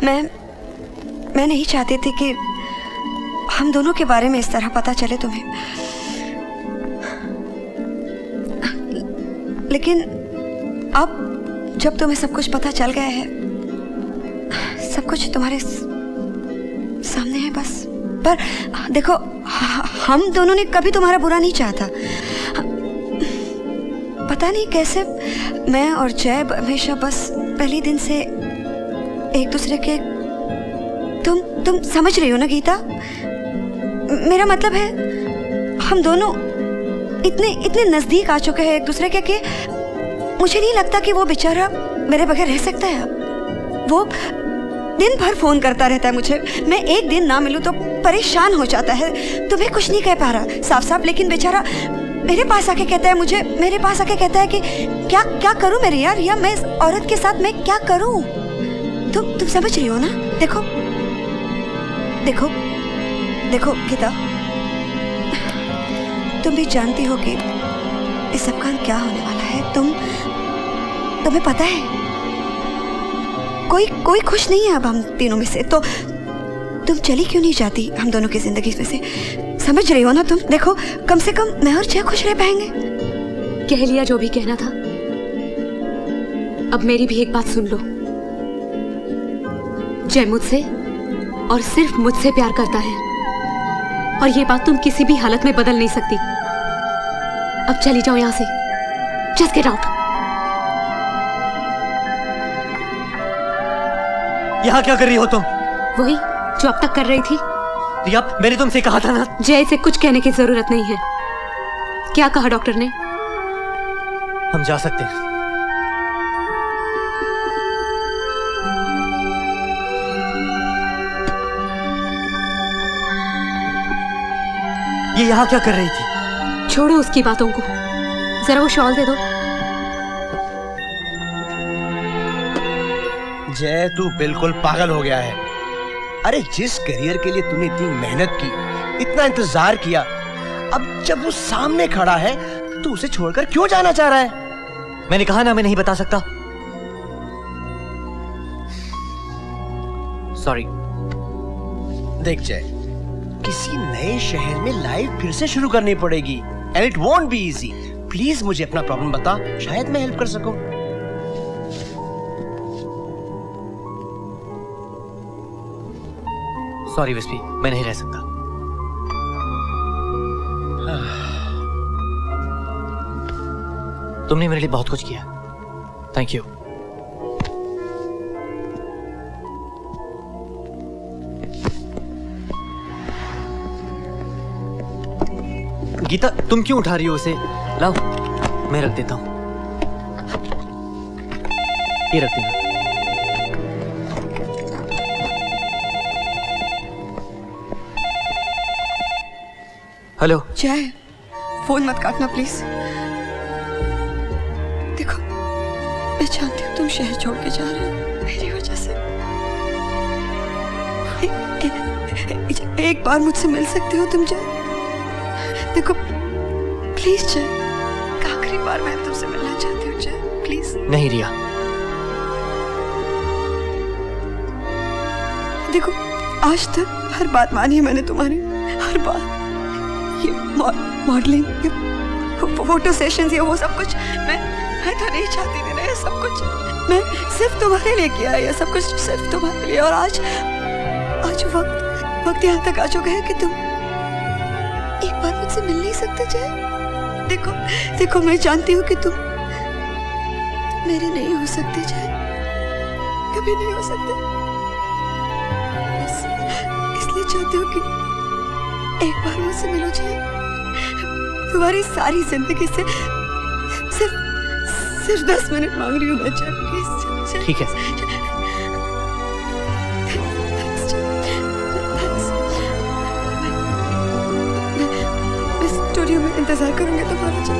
[SPEAKER 2] मैं नहीं चाहती थी कि हम दोनों के बारे में इस तरह पता चले तुम्हें, लेकिन अब जब तुम्हें सब कुछ पता चल गया है, सब कुछ तुम्हारे सामने है बस। पर देखो, हम दोनों ने कभी तुम्हारा बुरा नहीं चाहता। पता नहीं कैसे मैं और जय हमेशा बस पहले दिन से एक दूसरे के तुम समझ रही हो ना गीता? मेरा मतलब है हम दोनों इतने नजदीक आ चुके हैं एक दूसरे के कि मुझे नहीं लगता कि वो बेचारा मेरे बगैर रह सकता है। वो दिन भर फोन करता रहता है मुझे, मैं एक दिन ना मिलूं तो परेशान हो जाता है। तुम्हें कुछ नहीं कह पा रहा साफ साफ, लेकिन बेचारा मेरे पास आके कहता है मुझे, मेरे पास आके कहता है कि क्या करूं मैं रिया, रिया मैं इस औरत के साथ मैं क्या करूं? तुम समझ रही हो ना? देखो देखो देखो गीता, तुम भी जानती हो कि इस सब का क्या होने वाला है। तुम्हें पता है कोई खुश नहीं है अब हम तीनों में से, तो तुम चली क्यों नहीं जाती हम दोनों की जिंदगी में से? समझ रही हो ना तुम? देखो कम से कम मैं और जय खुश रह पाएंगे।
[SPEAKER 8] कह लिया जो भी कहना था, अब मेरी भी एक बात सुन लो। जय मुझसे और सिर्फ मुझसे प्यार करता है, और ये बात तुम किसी भी हालत में बदल नहीं सकती। अब चली जाओ यहां से, जस्ट गेट आउट।
[SPEAKER 3] यहाँ क्या कर रही हो तुम?
[SPEAKER 8] वही जो अब तक कर रही थी।
[SPEAKER 3] रिया, मैंने तुमसे कहा था ना।
[SPEAKER 8] जय से कुछ कहने की जरूरत नहीं है। क्या कहा डॉक्टर ने?
[SPEAKER 3] हम जा सकते हैं। ये यहाँ क्या कर रही थी?
[SPEAKER 8] छोड़ो उसकी बातों को, जरा वो शॉल दे दो।
[SPEAKER 5] जय तू बिल्कुल पागल हो गया है। अरे जिस करियर के लिए तूने इतनी मेहनत की, इतना इंतजार किया, अब जब वो सामने खड़ा है तो उसे छोड़कर क्यों जाना चाह रहा है?
[SPEAKER 3] मैंने कहा ना मैं नहीं बता सकता। सॉरी।
[SPEAKER 5] देख जय, किसी नए शहर में लाइफ फिर से शुरू करनी पड़ेगी, and it won't be easy. Please मुझे अपना प्रॉब्लम बता, शायद मैं हेल्प कर सकूं।
[SPEAKER 3] सॉरी विस्पी, मैं नहीं रह सकता। तुमने मेरे लिए बहुत कुछ किया, थैंक यू। गीता, तुम क्यों उठा रही हो उसे? लाओ, मैं रख देता हूं। ये रख देना। हेलो
[SPEAKER 2] जय, फोन मत काटना प्लीज। देखो मैं जानती हूँ तुम शहर छोड़ के जा रहे हो मेरी वजह से। एक बार मुझसे मिल सकते हो तुम जय? देखो प्लीज जय, आखिरी बार मैं तुमसे मिलना चाहती हूँ जय, प्लीज।
[SPEAKER 3] नहीं रिया।
[SPEAKER 2] देखो आज तक हर बात मानी है मैंने तुम्हारी, हर बात। ये मॉडलिंग, ये फोटो सेशंस, ये वो सब कुछ मैं तो नहीं चाहती थी ना ये सब कुछ। मैं सिर्फ तुम्हारे लिए किया है ये सब कुछ, सिर्फ तुम्हारे लिए। और आज वक्त यहाँ तक आ चुका है कि तुम एक बार मुझसे मिल नहीं सकते जय। देखो मैं जानती हूँ कि तुम मेरे नहीं हो सकते जय, कभी नहीं हो सकते। बस इसलिए चाहती हूँ कि एक बार मुझसे मिलो जय। तुम्हारी सारी जिंदगी से सिर्फ 10 मिनट मांग रही हूँ मैं जय, प्लीज।
[SPEAKER 3] ठीक है।
[SPEAKER 2] मैं स्टूडियो में इंतजार करूंगी तुम्हारा जय।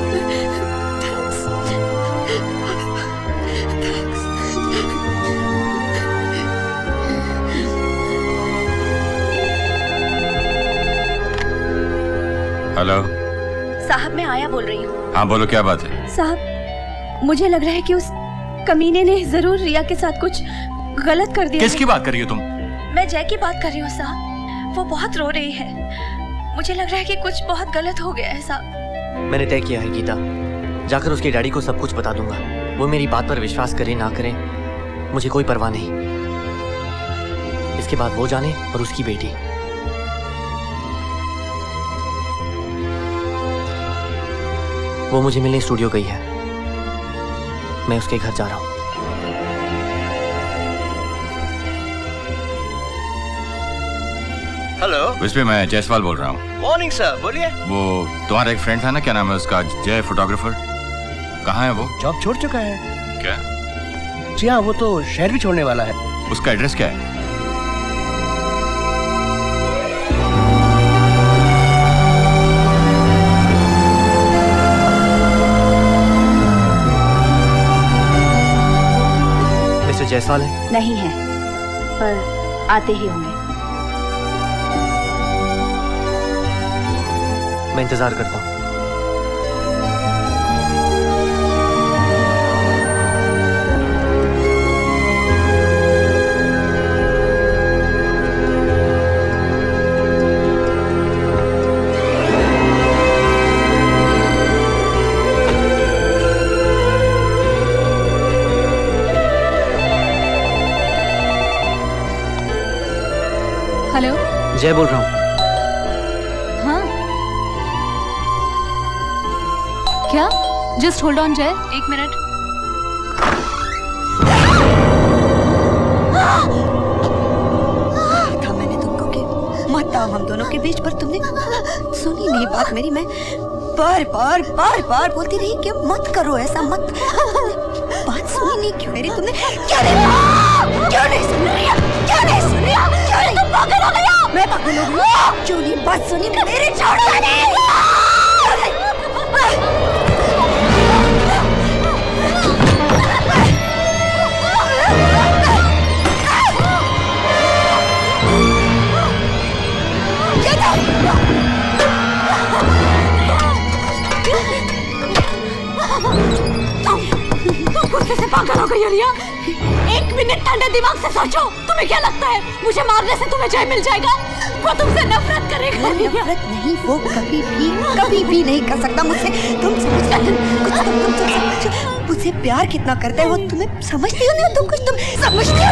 [SPEAKER 1] हेलो
[SPEAKER 4] साहब, मैं आया बोल रही हूँ।
[SPEAKER 1] हाँ बोलो, क्या बात है?
[SPEAKER 4] साहब, मुझे लग रहा है कि उस कमीने ने जरूर रिया के साथ कुछ गलत कर दिया।
[SPEAKER 1] किसकी बात कर रही हो तुम?
[SPEAKER 4] मैं जय की बात कर रही हूँ साहब। वो बहुत रो रही है, मुझे लग रहा है कि कुछ बहुत गलत हो गया है साहब।
[SPEAKER 3] मैंने तय किया है गीता, जाकर उसके डैडी को सब कुछ बता दूंगा। वो मेरी बात पर विश्वास करे ना करे, मुझे कोई परवाह नहीं। इसके बाद वो जाने और उसकी बेटी। वो मुझे मिलने स्टूडियो गई है, मैं उसके घर जा रहा हूं।
[SPEAKER 5] हेलो
[SPEAKER 1] विस्पे, मैं जायसवाल बोल रहा हूँ।
[SPEAKER 5] मॉर्निंग सर, बोलिए।
[SPEAKER 1] वो तुम्हारा एक फ्रेंड था ना, क्या नाम है उसका, जय फोटोग्राफर, कहाँ है वो?
[SPEAKER 5] जॉब छोड़ चुका है।
[SPEAKER 1] क्या?
[SPEAKER 5] जी हाँ, वो तो शहर भी छोड़ने वाला है।
[SPEAKER 1] उसका एड्रेस क्या है?
[SPEAKER 3] मिस्टर जायसवाल है?
[SPEAKER 4] नहीं है, पर आते ही होंगे।
[SPEAKER 3] मैं इंतजार करता हूँ।
[SPEAKER 8] हेलो,
[SPEAKER 3] जय बोल रहा हूँ।
[SPEAKER 8] हाँ क्या? जस्ट होल्ड ऑन जय, 1 मिनट।
[SPEAKER 2] था मैंने तुमको कि मत आओ हम दोनों के बीच, पर तुमने सुनी नहीं बात मेरी। मैं बार बार बार बार बोलती रही कि मत करो ऐसा, मत। बात सुनी नहीं क्यों मेरी तुमने? क्यों नहीं सुन रही? क्यों नहीं सुन रही? क्यों नहीं? तुम पागल हो गई हो? मैं पागल हो गई? क्यों नहीं बात सुनी मेरी? छोड़ो नहीं।
[SPEAKER 8] गुस्से से पागल हो गई हो रिया? 1 मिनट ठंडे दिमाग से सोचो। तुम्हें क्या लगता है मुझे मारने से तुम्हें जय मिल जाएगा? वो तुमसे नफरत करेगा।
[SPEAKER 2] नफरत नहीं, वो कभी भी नहीं कर सकता मुझसे। तुम मुझसे प्यार कितना करते हो तुम्हें समझती हो नहीं? तुम कुछ तुम समझती हो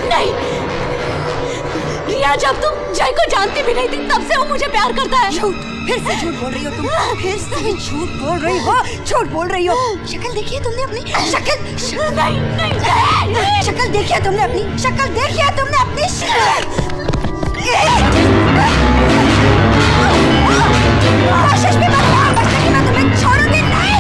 [SPEAKER 8] नहीं, रिया, जब तुम जय को जानती भी नहीं थी तब से वो मुझे प्यार करता है।
[SPEAKER 2] झूठ, फिर से झूठ बोल रही हो तुम। फिर से झूठ बोल रही हो, झूठ बोल रही हो। शक्ल देखी है तुमने अपनी? शक्ल नहीं, शक्ल देखी है तुमने अपनी? शक्ल देखी है तुमने अपनी? कोशिश भी मत करो बचने की, मैं तुम्हें छोड़ूंगी नहीं।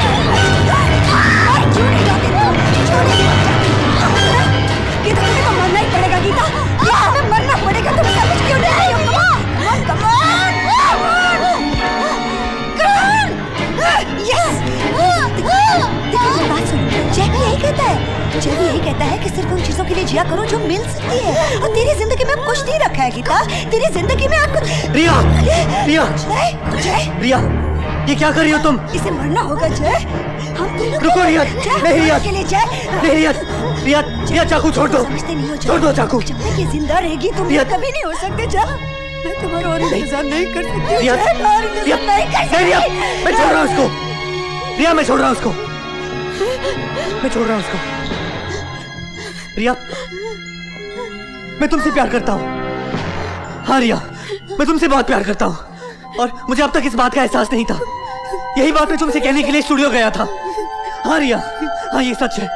[SPEAKER 2] गीता, तुम्हें तो मरना ही पड़ेगा। गीता, तुम्हें मरना पड़ेगा। तुम समझ क्यों नहीं रही हो? जय भी यही कहता है कि सिर्फ उन चीजों के लिए जिया करो जो मिल सकती है। और तेरी जिंदगी में कुछ नहीं रखा है गीता। तेरी जिंदगी में आप कुछ।
[SPEAKER 3] रिया, रिया,
[SPEAKER 2] जय,
[SPEAKER 3] रिया, ये क्या कर रही हो तुम?
[SPEAKER 2] इसे मरना होगा जय। हम
[SPEAKER 3] रुको रिया, नहीं रिया,
[SPEAKER 2] के लिए जय,
[SPEAKER 3] नहीं रिया, रिया, रिया, चाकू छोड़ दो,
[SPEAKER 2] समझते नहीं हो जय।
[SPEAKER 3] छोड़ दो चाकू।
[SPEAKER 2] जब तक ये जिंदा रहेगी तुम कभी नहीं हो सकते जय। मैं तुम्हारा और इंतजार नहीं कर सकती।
[SPEAKER 3] रिया, रिया, मैं छोड़ रहा हूँ उसको। रिया, मैं छोड़ रहा हूँ उसको। मैं छोड़ रहा हूँ उसको। रिया, मैं तुमसे प्यार करता हूँ। हाँ रिया, मैं तुमसे बहुत प्यार करता हूँ और मुझे अब तक इस बात का एहसास नहीं था। यही बात मैं तुमसे कहने के लिए स्टूडियो गया था। हाँ रिया, हाँ ये सच है।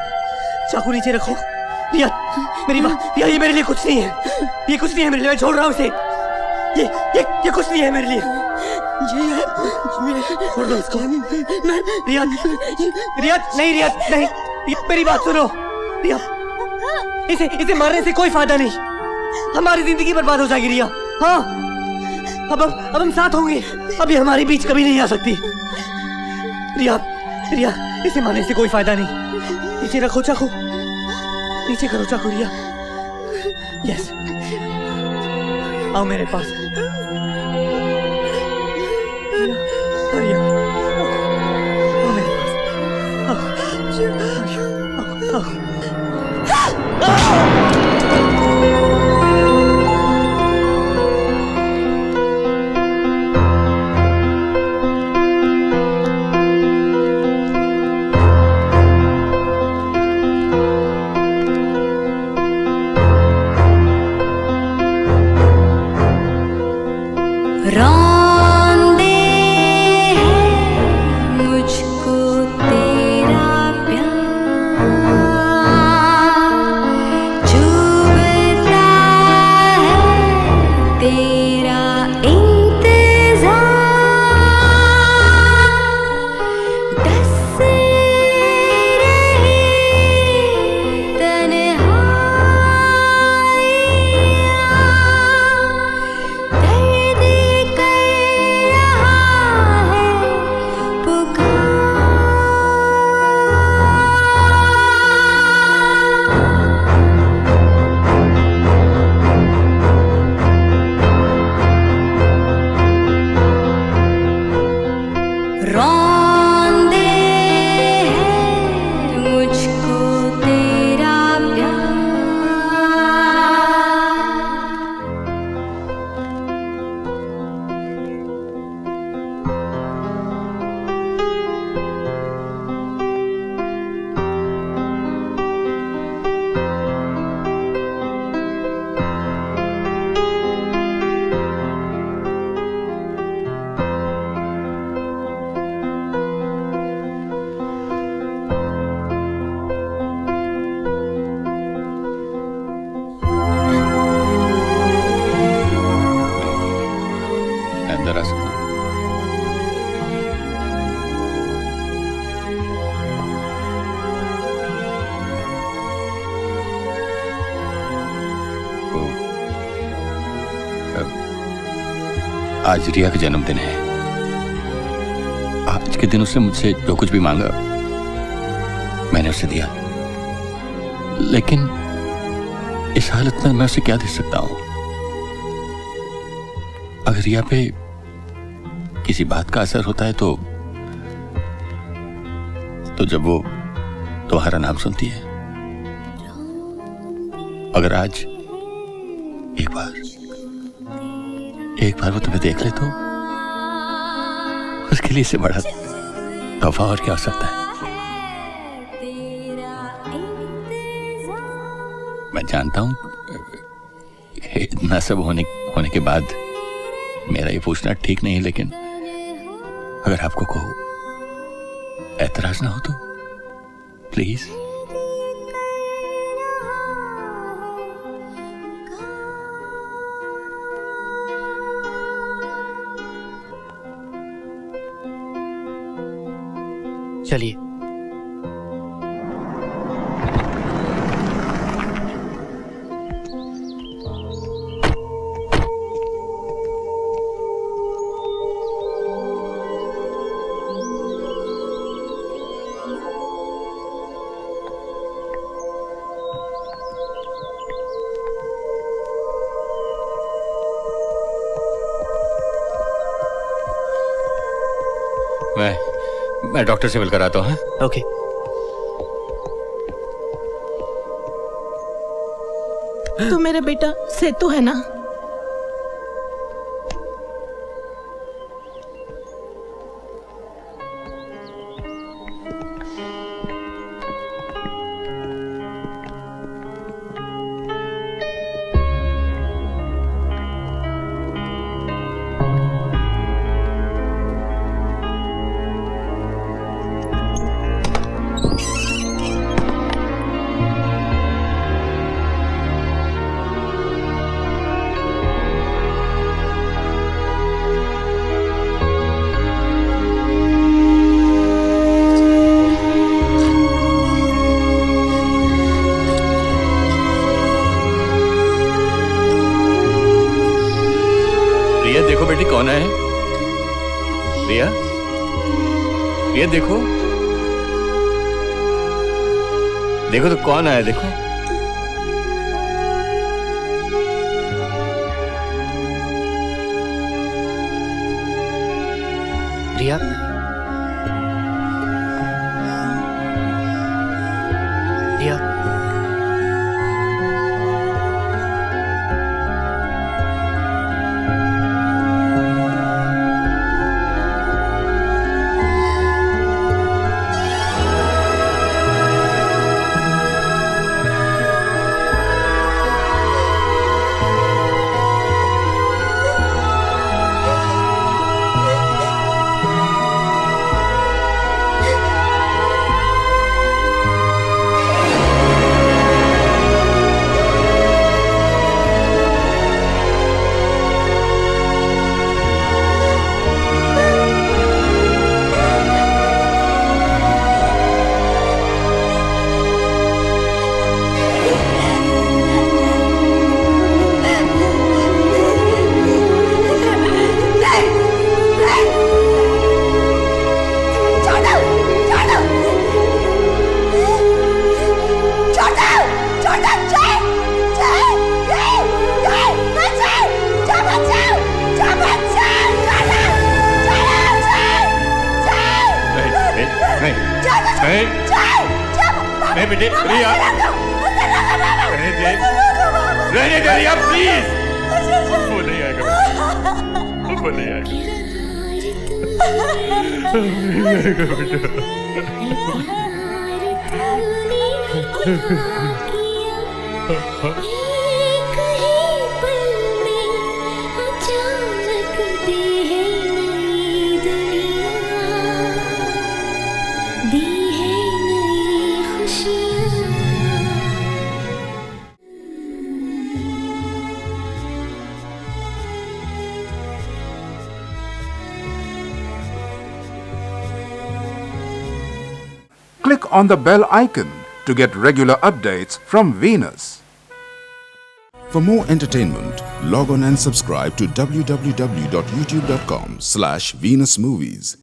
[SPEAKER 3] चाकू नीचे रखो। रिया, मेरी बात, रिया, ये मेरे लिए कुछ नहीं है। ये कुछ नहीं है मेरे लिए, मैं छोड़ रहा हूँ इसे। ये कुछ नहीं है मेरे लिए। छोड़ दो इसको। रिया, रिया, नहीं रिया, नहीं, मेरी बात सुनो। रिया, इसे मारने से कोई फायदा नहीं। हमारी जिंदगी बर्बाद हो जाएगी रिया। हाँ, अब हम साथ होंगे। अभी हमारे बीच कभी नहीं आ सकती। रिया, रिया, इसे मारने से कोई फायदा नहीं। नीचे रखो चाकू, नीचे करो चाकू। रिया, यस, आओ मेरे पास। रिया, आओ मेरे पास। आओ, आओ।
[SPEAKER 1] आज रिया का जन्मदिन है। आज के दिन उसने मुझसे जो कुछ भी मांगा मैंने उसे दिया, लेकिन इस हालत में मैं उसे क्या दे सकता हूं? अगर रिया पे किसी बात का असर होता है तो जब वो तुम्हारा नाम सुनती है। अगर आज एक बार वो तुम्हें देख ले तो उसके लिए इससे बड़ा तोहफा और क्या हो सकता है? मैं जानता हूं इतना सब होने के बाद मेरा ये पूछना ठीक नहीं, लेकिन अगर आपको को ऐतराज ना हो तो प्लीज।
[SPEAKER 11] चलिए।
[SPEAKER 1] मैं डॉक्टर से मिलकर आता हूँ।
[SPEAKER 11] ओके।
[SPEAKER 6] तू मेरे बेटा सेतु है ना?
[SPEAKER 1] देखो बेटी कौन है? रिया, रिया देखो, देखो तो कौन आया, देखो।
[SPEAKER 11] रिया, रिया,
[SPEAKER 1] नहीं बेटे, रिया, रहने दे रिया, प्लीज। वो नहीं आएगा, वो नहीं आएगा बेटा।
[SPEAKER 12] Click on the bell icon to get regular updates from Venus. For more entertainment, log on and subscribe to www.youtube.com/Venus Movies.